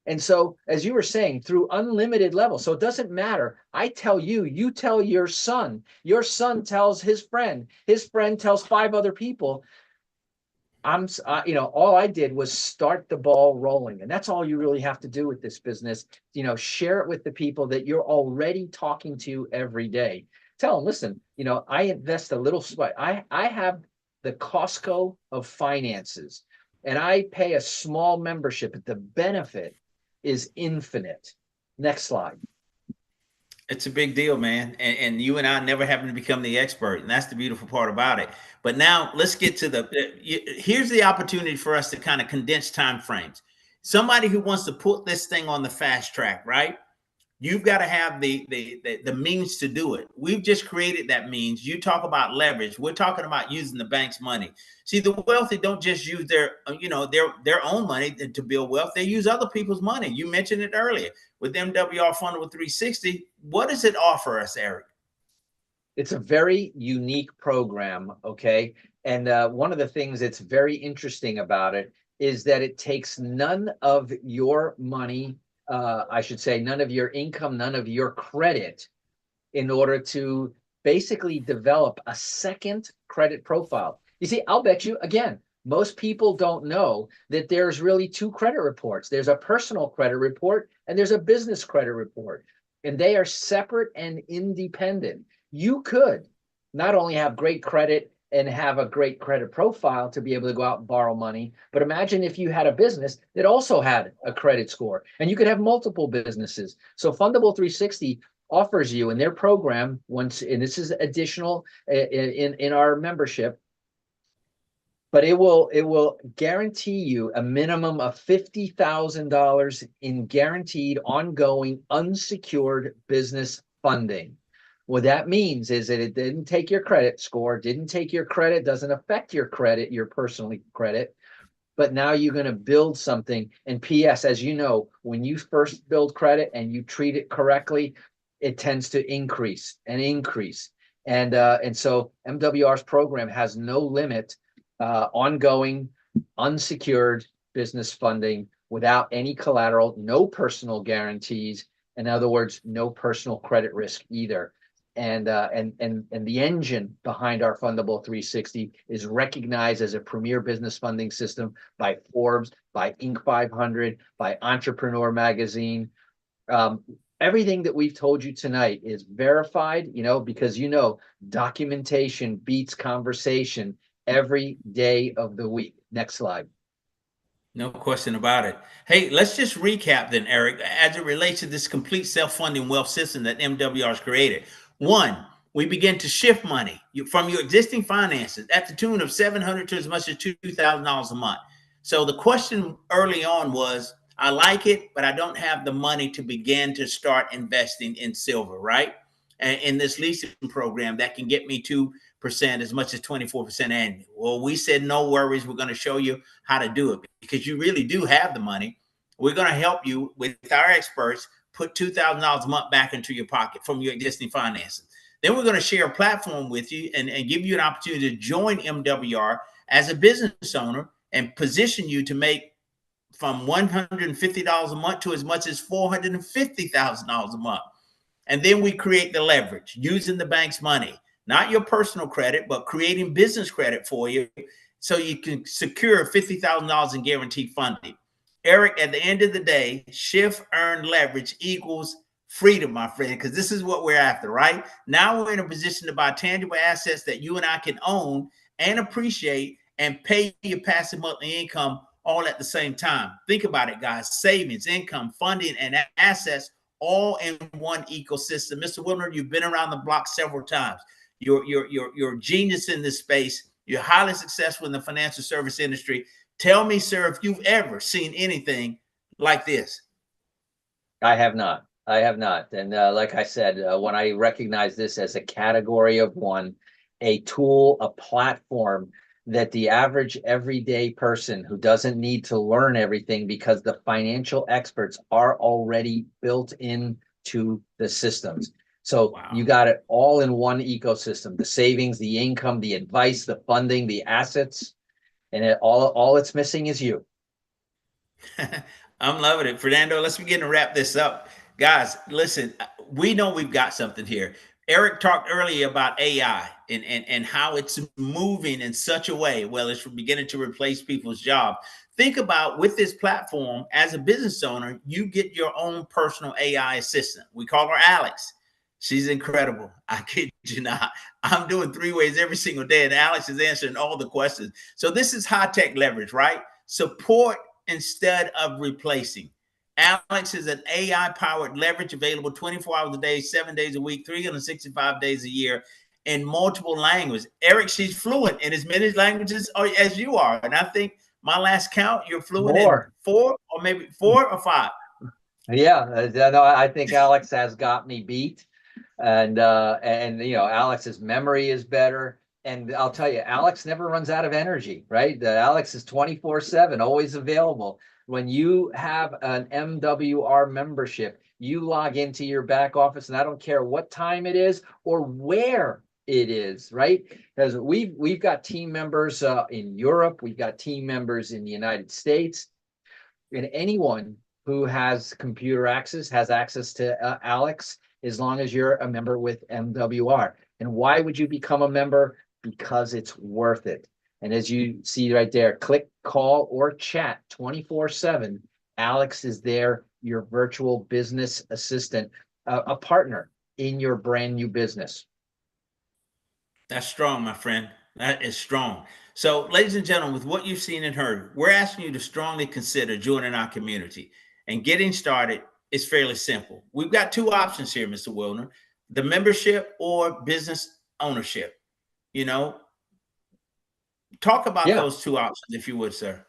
And so, as you were saying, through unlimited levels, so it doesn't matter. I tell you, you tell your son tells his friend tells 5 other people. All I did was start the ball rolling. And that's all you really have to do with this business. Share it with the people that you're already talking to every day. Tell them, listen, I invest a little sweat. I have the Costco of finances, and I pay a small membership, but the benefit is infinite. Next slide. It's a big deal, man. And you and I never having to become the expert. And that's the beautiful part about it. But now let's get to here's the opportunity for us to kind of condense time frames. Somebody who wants to put this thing on the fast track, right? You've got to have the means to do it. We've just created that means. You talk about leverage. We're talking about using the bank's money. See, the wealthy don't just use their own money to build wealth. They use other people's money. You mentioned it earlier with MWR Fundable 360. What does it offer us, Eric? It's a very unique program, okay? And one of the things that's very interesting about it is that it takes none of your money, I should say, none of your income, none of your credit in order to basically develop a second credit profile. You see, I'll bet you, again, most people don't know that there's really 2 credit reports. There's a personal credit report and there's a business credit report, and they are separate and independent. You could not only have great credit and have a great credit profile to be able to go out and borrow money, but imagine if you had a business that also had a credit score, and you could have multiple businesses. So Fundable 360 offers you in their program, once, and this is additional in our membership, but it will guarantee you a minimum of $50,000 in guaranteed ongoing unsecured business funding. What that means is that it didn't take your credit score, didn't take your credit, doesn't affect your credit, your personal credit, but now you're going to build something. And PS, as you know, when you first build credit and you treat it correctly, it tends to increase and increase. And so MWR's program has no limit, ongoing, unsecured business funding without any collateral, no personal guarantees. In other words, no personal credit risk either. And the engine behind our Fundable 360 is recognized as a premier business funding system by Forbes, by Inc. 500, by Entrepreneur Magazine. Um, Everything that we've told you tonight is verified, because documentation beats conversation every day of the week. Next slide. No question about it. Hey, let's just recap then, Eric, as it relates to this complete self-funding wealth system that MWR has created. One, we begin to shift money from your existing finances at the tune of $700 to as much as $2,000 a month. So the question early on was, I like it, but I don't have the money to begin to start investing in silver, right? in this leasing program that can get me 2%, as much as 24% annually. Well, we said, no worries. We're going to show you how to do it because you really do have the money. We're going to help you with our experts put $2,000 a month back into your pocket from your existing finances. Then we're going to share a platform with you and give you an opportunity to join MWR as a business owner and position you to make from $150 a month to as much as $450,000 a month. And then we create the leverage using the bank's money, not your personal credit, but creating business credit for you so you can secure $50,000 in guaranteed funding. Eric, at the end of the day, shift earned leverage equals freedom, my friend, because this is what we're after, right? Now we're in a position to buy tangible assets that you and I can own and appreciate and pay your passive monthly income all at the same time. Think about it, guys. Savings, income, funding, and assets all in one ecosystem. Mr. Wilner, you've been around the block several times. You're a genius in this space. You're highly successful in the financial service industry. Tell me, sir, if you've ever seen anything like this. I have not. I have not. And like I said, when I recognize this as a category of one, a tool, a platform that the average everyday person who doesn't need to learn everything because the financial experts are already built into the systems. So wow. You got it all in one ecosystem, the savings, the income, the advice, the funding, the assets, and all it's missing is you. I'm loving it. Fernando, let's begin to wrap this up. Guys, listen, we know we've got something here. Eric talked earlier about AI and how it's moving in such a way, well, it's beginning to replace people's jobs. Think about with this platform, as a business owner, you get your own personal AI assistant. We call her Alex. She's incredible. I kid you not. I'm doing 3 ways every single day, and Alex is answering all the questions. So this is high-tech leverage, right? Support instead of replacing. Alex is an AI-powered leverage available 24 hours a day, 7 days a week, 365 days a year in multiple languages. Eric, she's fluent in as many languages as you are. And I think my last count, you're fluent in 4 or maybe 4 or 5. Yeah, no, I think Alex has got me beat. And you know, Alex's memory is better. And I'll tell you, Alex never runs out of energy, right? Alex is 24/7, always available. When you have an MWR membership, you log into your back office, and I don't care what time it is or where it is, right? Because we've got team members in Europe, we've got team members in the United States, and anyone who has computer access has access to Alex, as long as you're a member with MWR. And why would you become a member? Because it's worth it. And as you see right there, click, call, or chat 24/7. Alex is there, your virtual business assistant, a partner in your brand new business. That's strong, my friend. That is strong. So, ladies and gentlemen, with what you've seen and heard, we're asking you to strongly consider joining our community. And getting started is fairly simple. We've got 2 options here, Mr. Wilner, the membership or business ownership. You know, talk about those 2 options, if you would, sir.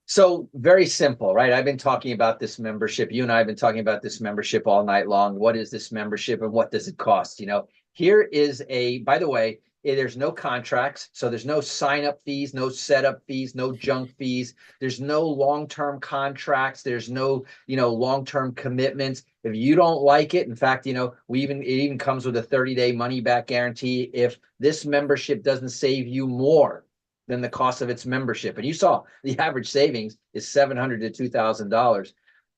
So very simple, right? I've been talking about this membership. You and I have been talking about this membership all night long. What is this membership and what does it cost? You know, here is by the way, there's no contracts. So there's no sign-up fees, no setup fees, no junk fees. There's no long-term contracts. There's no, long-term commitments. If you don't like it, in fact, it even comes with a 30-day money-back guarantee if this membership doesn't save you more than the cost of its membership. And you saw the average savings is $700 to $2,000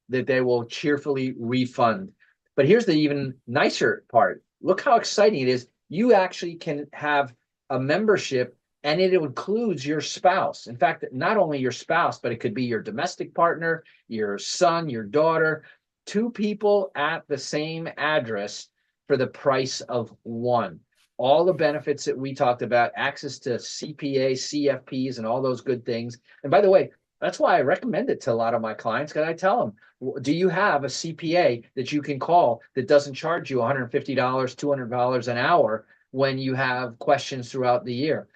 that they will cheerfully refund. But here's the even nicer part. Look how exciting it is. You actually can have a membership and it includes your spouse. In fact, not only your spouse, but it could be your domestic partner, your son, your daughter, 2 people at the same address for the price of 1. All the benefits that we talked about, access to CPA, CFPs, and all those good things. And by the way, that's why I recommend it to a lot of my clients, because I tell them, do you have a CPA that you can call that doesn't charge you $150, $200 an hour when you have questions throughout the year?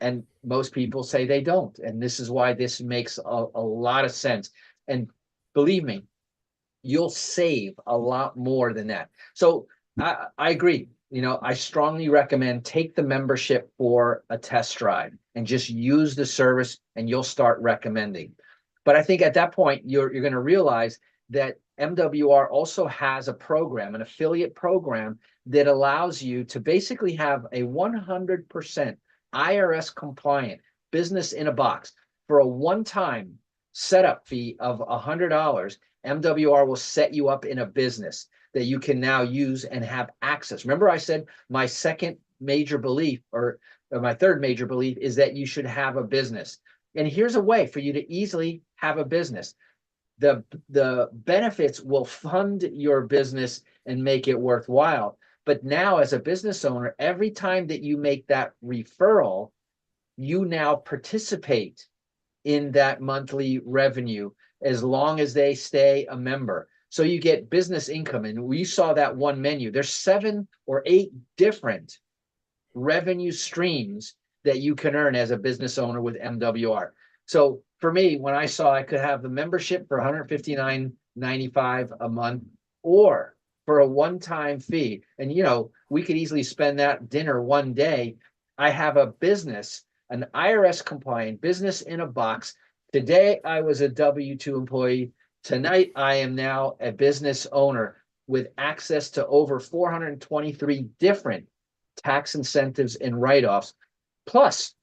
And most people say they don't. And this is why this makes a lot of sense. And believe me, you'll save a lot more than that. So I agree. I strongly recommend take the membership for a test drive and just use the service, and you'll start recommending. But I think at that point, you're going to realize that MWR also has a program, an affiliate program that allows you to basically have a 100% IRS compliant business in a box for a one-time setup fee of $100. MWR will set you up in a business that you can now use and have access. Remember, I said my second major belief, or my third major belief, is that you should have a business. And here's a way for you to easily have a business. The benefits will fund your business and make it worthwhile. But now, as a business owner, every time that you make that referral, you now participate in that monthly revenue as long as they stay a member. So you get business income. And we saw that one menu. There's 7 or 8 different revenue streams that you can earn as a business owner with MWR. So for me, when I saw I could have the membership for $159.95 a month, or for a one-time fee, and we could easily spend that dinner one day. I have a business, an IRS compliant business in a box. Today I was a W-2 employee. Tonight I am now a business owner with access to over 423 different tax incentives and write-offs. Plus,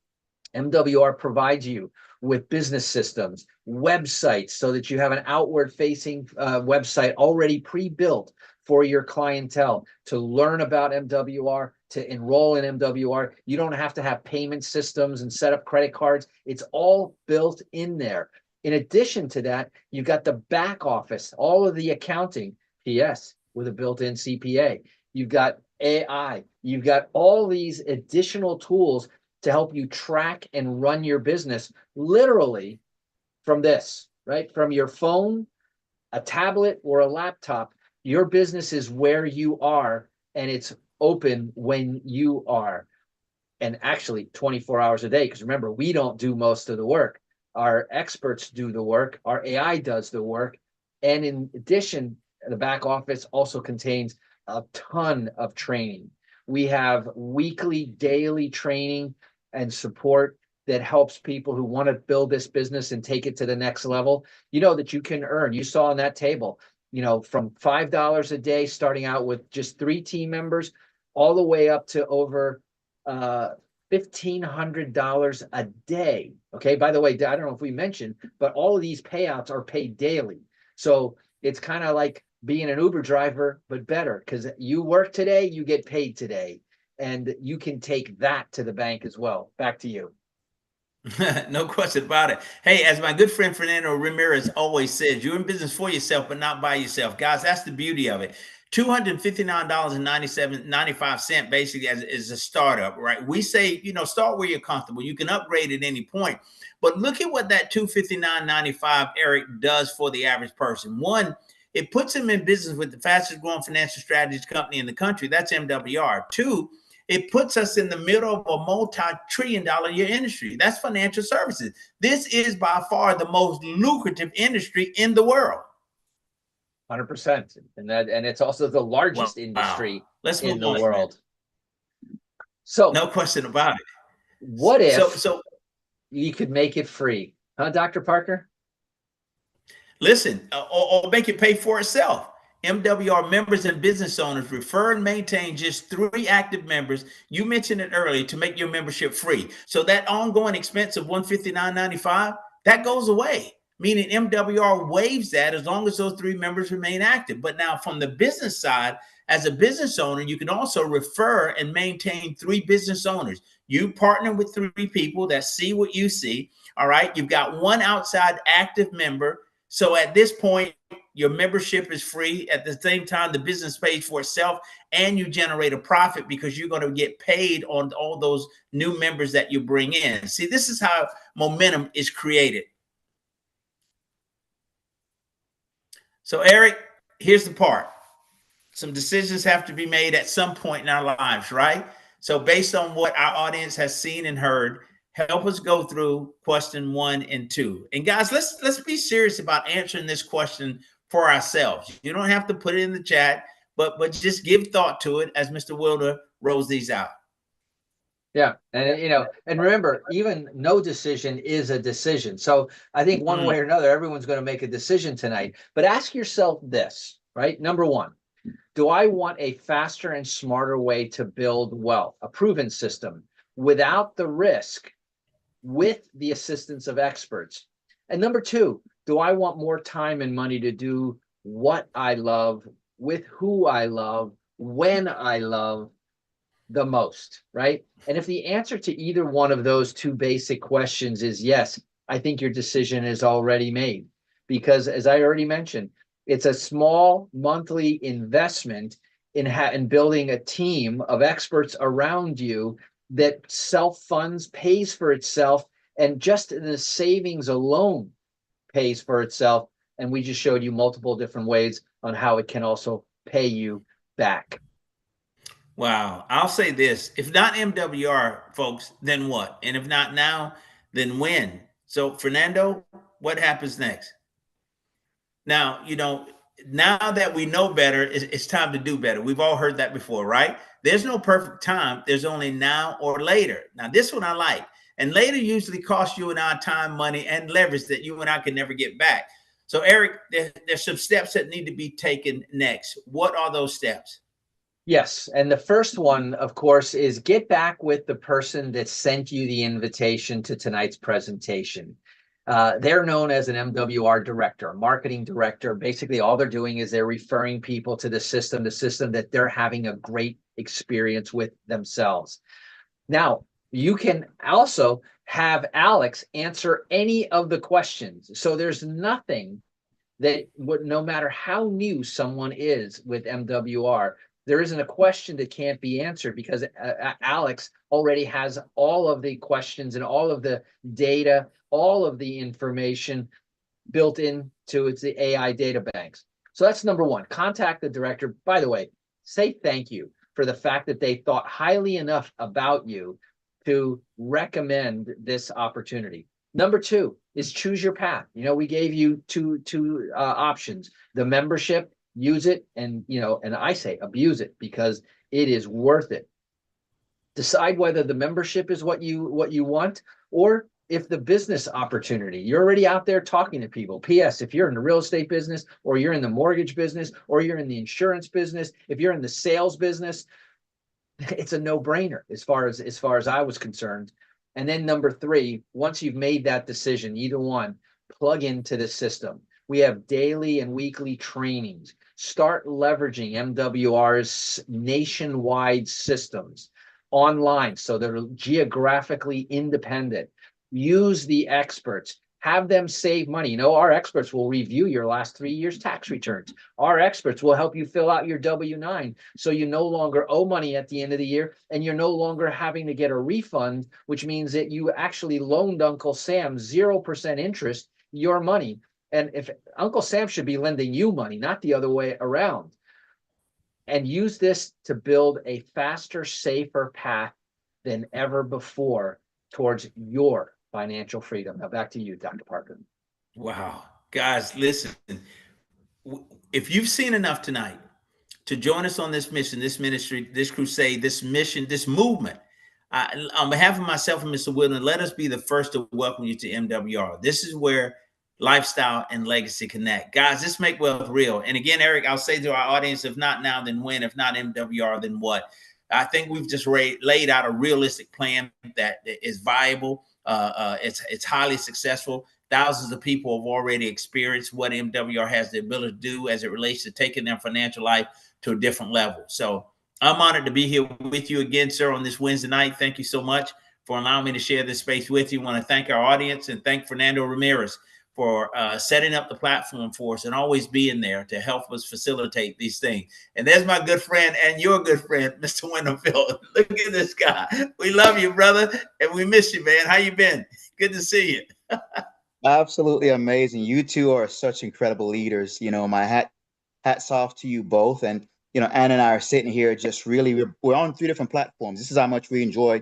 MWR provides you with business systems, websites, so that you have an outward-facing website already pre-built for your clientele to learn about MWR, to enroll in MWR. You don't have to have payment systems and set up credit cards. It's all built in there. In addition to that, you've got the back office, all of the accounting, PS, with a built-in CPA. You've got AI. You've got all these additional tools to help you track and run your business literally from this, right? From your phone, a tablet, or a laptop. Your business is where you are, and it's open when you are. And actually 24 hours a day, because remember, we don't do most of the work. Our experts do the work. Our AI does the work. And in addition, the back office also contains a ton of training. We have weekly, daily training and support that helps people who want to build this business and take it to the next level. That you can earn. You saw on that table, from $5 a day, starting out with just 3 team members, all the way up to over $1,500 a day. Okay. By the way, I don't know if we mentioned, but all of these payouts are paid daily. So it's kind of like being an Uber driver, but better, because you work today, you get paid today, and you can take that to the bank as well. Back to you. No question about it. Hey, as my good friend Fernando Ramirez always says, you're in business for yourself, but not by yourself. Guys, that's the beauty of it. $259.95 basically is a startup, right? We say, start where you're comfortable. You can upgrade at any point. But look at what that $259.95, Eric, does for the average person. One, it puts them in business with the fastest growing financial strategies company in the country. That's MWR. Two, it puts us in the middle of a multi-trillion-dollar year industry. That's financial services. This is by far the most lucrative industry in the world. 100%. And it's also the largest industry in the world. So no question about it. What if you could make it free? Huh, Dr. Parker? Listen, or make it pay for itself. MWR members and business owners refer and maintain just 3 active members. You mentioned it earlier, to make your membership free. So that ongoing expense of $159.95, that goes away, meaning MWR waives that as long as those 3 members remain active. But now from the business side, as a business owner, you can also refer and maintain 3 business owners. You partner with 3 people that see what you see. All right. You've got 1 outside active member. So at this point, your membership is free. At the same time, the business pays for itself, and you generate a profit because you're going to get paid on all those new members that you bring in. See, this is how momentum is created. So, Eric, here's the part. Some decisions have to be made at some point in our lives, right? So based on what our audience has seen and heard, help us go through question 1 and 2. And guys, let's be serious about answering this question for ourselves. You don't have to put it in the chat. but just give thought to it as Mr. Wilder rolls these out. Yeah. And, and remember, even no decision is a decision. So I think one way or another, everyone's going to make a decision tonight. But ask yourself this, right? Number one, do I want a faster and smarter way to build wealth, a proven system without the risk, with the assistance of experts? And number two, do I want more time and money to do what I love, with who I love, when I love the most, right? And if the answer to either one of those two basic questions is yes, I think your decision is already made. Because as I already mentioned, it's a small monthly investment in building a team of experts around you that self-funds, pays for itself, and just the savings alone pays for itself. And we just showed you multiple different ways on how it can also pay you back. Wow. I'll say this. If not MWR, folks, then what? And if not now, then when? So, Fernando, what happens next? Now, now that we know better, it's time to do better. We've all heard that before, right? There's no perfect time. There's only now or later. Now, this one I like. And later usually costs you and I time, money, and leverage that you and I can never get back. So, Eric, there's some steps that need to be taken next. What are those steps? Yes. And the first one, of course, is get back with the person that sent you the invitation to tonight's presentation. They're known as an MWR director, a marketing director. Basically, all they're doing is they're referring people to the system that they're having a great experience with themselves. Now, you can also have Alex answer any of the questions. So there's nothing that would, no matter how new someone is with MWR, there isn't a question that can't be answered, because Alex already has all of the questions and all of the data, all of the information built into the AI data banks. So that's number one. Contact the director. By the way, say thank you for the fact that they thought highly enough about you to recommend this opportunity. Number two is choose your path. We gave you two options: the membership, use it, and I say abuse it, because it is worth it. Decide whether the membership is what you want, or if the business opportunity. You're already out there talking to people. P.S. If you're in the real estate business, or you're in the mortgage business, or you're in the insurance business, if you're in the sales business, it's a no-brainer as far as I was concerned. And then number three, once you've made that decision, either one, plug into the system. We have daily and weekly trainings. Start leveraging MWR's nationwide systems online, so they're geographically independent. Use the experts. Have them save money. Our experts will review your last 3 years' tax returns. Our experts will help you fill out your W-9, so you no longer owe money at the end of the year, and you're no longer having to get a refund, which means that you actually loaned Uncle Sam 0% interest your money. And if Uncle Sam should be lending you money, not the other way around. And use this to build a faster, safer path than ever before towards your financial freedom. Now back to you, Dr. Parker. Wow. Guys, listen, if you've seen enough tonight to join us on this mission, this ministry, this crusade, this mission, this movement, on behalf of myself and Mr. Wilden, let us be the first to welcome you to MWR. This is where lifestyle and legacy connect. Guys, this make wealth real. And again, Eric, I'll say to our audience, if not now, then when? If not MWR, then what? I think we've just laid out a realistic plan that is viable. It's highly successful. Thousands of people have already experienced what MWR has the ability to do as it relates to taking their financial life to a different level. So I'm honored to be here with you again, sir, on this Wednesday night. Thank you so much for allowing me to share this space with you. I want to thank our audience and thank Fernando Ramirez for setting up the platform for us and always being there to help us facilitate these things. And there's my good friend and your good friend, Mr. Winterfield. Look at this guy. We love you, brother, and we miss you, man. How you been? Good to see you. Absolutely amazing. You two are such incredible leaders. My hats off to you both. And Ann and I are sitting here just really, we're on 3 different platforms. This is how much we enjoy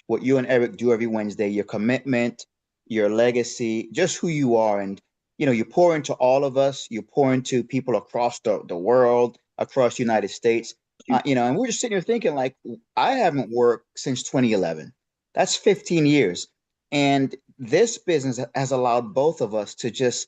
what you and Eric do every Wednesday, your commitment, your legacy, just who you are. And you pour into all of us, you pour into people across the world, across the United States. And we're just sitting here thinking, like, I haven't worked since 2011. That's 15 years. And this business has allowed both of us to just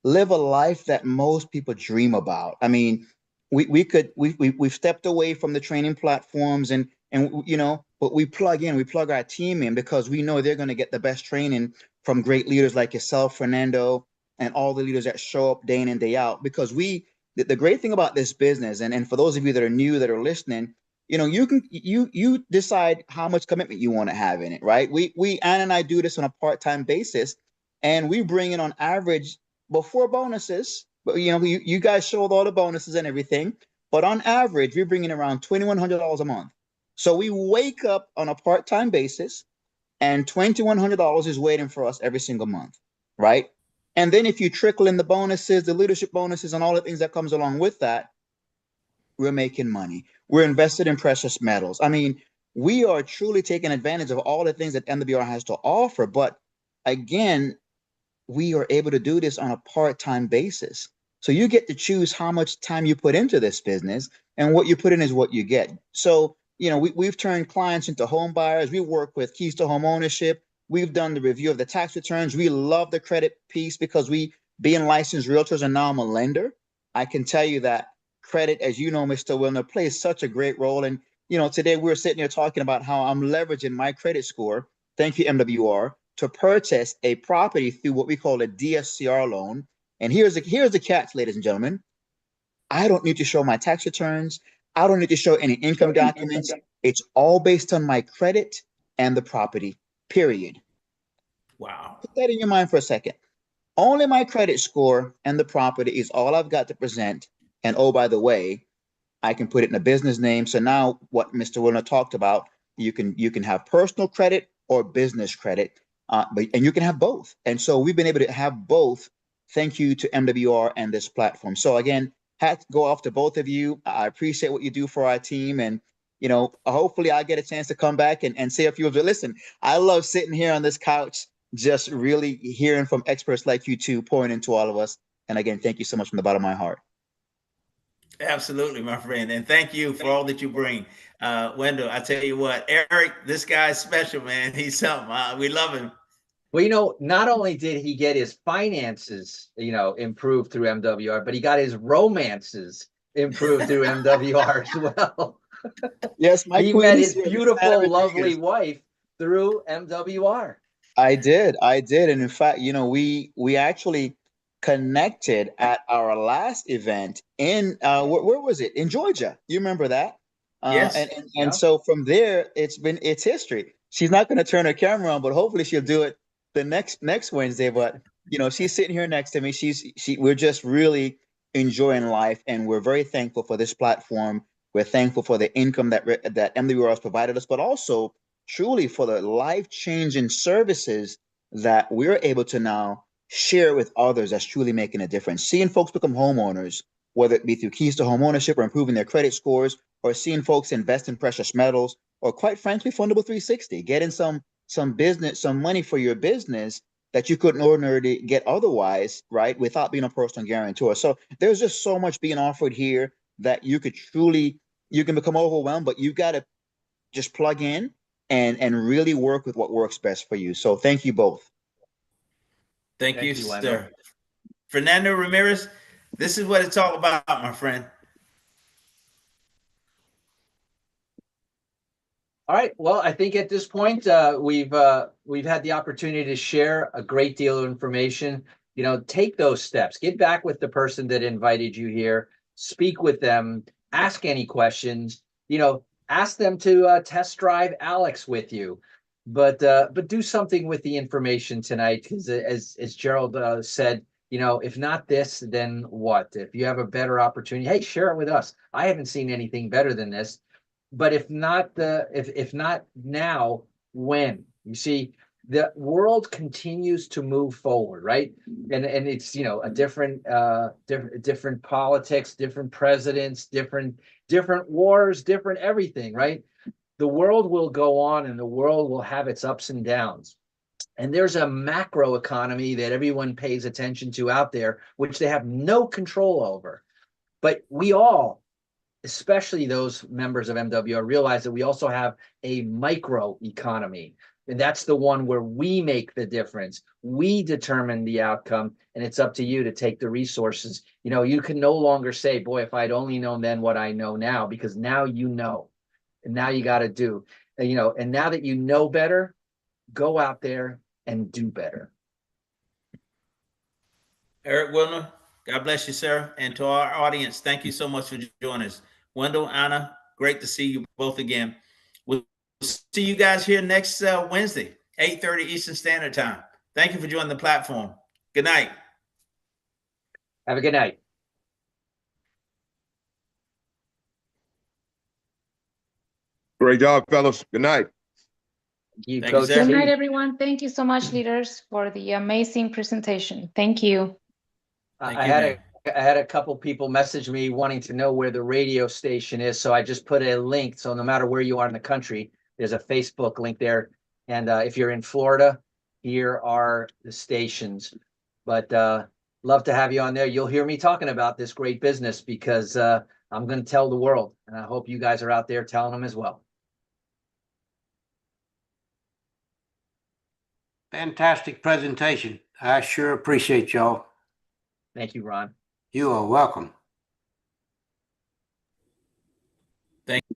live a life that most people dream about. I mean, we've stepped away from the training platforms, but we plug our team in because we know they're going to get the best training from great leaders like yourself, Fernando, and all the leaders that show up day in and day out. Because the great thing about this business, and for those of you that are new that are listening, you decide how much commitment you want to have in it, right? Ann and I do this on a part-time basis, and we bring in on average before bonuses. But you guys showed all the bonuses and everything, but on average, we're bringing around $2,100 a month. So we wake up on a part-time basis, and $2,100 is waiting for us every single month, right? And then if you trickle in the bonuses, the leadership bonuses, and all the things that comes along with that, we're making money. We're invested in precious metals. I mean, we are truly taking advantage of all the things that MWR has to offer. But again, we are able to do this on a part-time basis. So you get to choose how much time you put into this business, and what you put in is what you get. So, we've turned clients into home buyers. We work with keys to home ownership. We've done the review of the tax returns. We love the credit piece because being licensed realtors, and now I'm a lender, I can tell you that credit, as you know, Mr. Wilner, plays such a great role. And, today we're sitting here talking about how I'm leveraging my credit score, thank you, MWR, to purchase a property through what we call a DSCR loan. And here's the catch, ladies and gentlemen. I don't need to show my tax returns. I don't need to show any income documents. It's all based on my credit and the property, period. Wow. Put that in your mind for a second. Only my credit score and the property is all I've got to present. And oh, by the way, I can put it in a business name. So now what Mr. Wilner talked about, you can have personal credit or business credit, and you can have both. And so we've been able to have both. Thank you to MWR and this platform. So again, had to go off to both of you. I appreciate what you do for our team, and hopefully I get a chance to come back and say a few of you. Listen, I love sitting here on this couch, just really hearing from experts like you two pouring into all of us. And again, thank you so much from the bottom of my heart. Absolutely, my friend. And thank you for all that you bring. Wendell, I tell you what, Eric, this guy's special, man. He's something. We love him. Well, not only did he get his finances, improved through MWR, but he got his romances improved through MWR as well. Yes, my he queen met is his beautiful, lovely wife through MWR. I did. And in fact, we actually connected at our last event in where was it? In Georgia. You remember that? Yes. And so from there, it's history. She's not going to turn her camera on, but hopefully she'll do it the next Wednesday. But she's sitting here next to me. We're just really enjoying life, and we're very thankful for this platform. We're thankful for the income that MWR has provided us, but also truly for the life-changing services that we're able to now share with others that's truly making a difference. Seeing folks become homeowners, whether it be through keys to home ownership or improving their credit scores, or seeing folks invest in precious metals, or quite frankly, Fundable 360, getting some money for your business that you couldn't ordinarily get otherwise, right, without being a personal guarantor. So there's just so much being offered here that you can become overwhelmed, but you've got to just plug in and really work with what works best for you. So thank you both. Thank you, sir. Fernando Ramirez, this is what it's all about, my friend. All right. Well, I think at this point we've had the opportunity to share a great deal of information. Take those steps. Get back with the person that invited you here. Speak with them. Ask any questions. Ask them to test drive Alex with you. But do something with the information tonight, because as Gerald said, if not this, then what? If you have a better opportunity, hey, share it with us. I haven't seen anything better than this. But if not now, when? You see, the world continues to move forward, right? And it's a different politics, different presidents, different wars, different everything, right? The world will go on, and the world will have its ups and downs. And there's a macro economy that everyone pays attention to out there, which they have no control over. But we all, especially those members of MWR, realize that we also have a micro economy. And that's the one where we make the difference. We determine the outcome, and it's up to you to take the resources. You know, you can no longer say, boy, if I'd only known then what I know now, because now you know, and now you got to do, you know, and now that you know better, go out there and do better. Eric Wilner, God bless you, sir. And to our audience, thank you so much for joining us. Wendell, Anna, great to see you both again. We'll see you guys here next Wednesday, 8:30 Eastern Standard Time. Thank you for joining the platform. Good night. Have a good night. Great job, fellas. Good night. You, Thank you, Coach. sir. Good night, everyone. Thank you so much, leaders, for the amazing presentation. Thank you. Thank I you, had ma'am. I had a couple people message me wanting to know where the radio station is, so I just put a link. So no matter where you are in the country, there's a Facebook link there. And if you're in Florida, here are the stations. But love to have you on there. You'll hear me talking about this great business because I'm going to tell the world, and I hope you guys are out there telling them as well. Fantastic presentation. I sure appreciate y'all. Thank you, Ron. You are welcome. Thank you.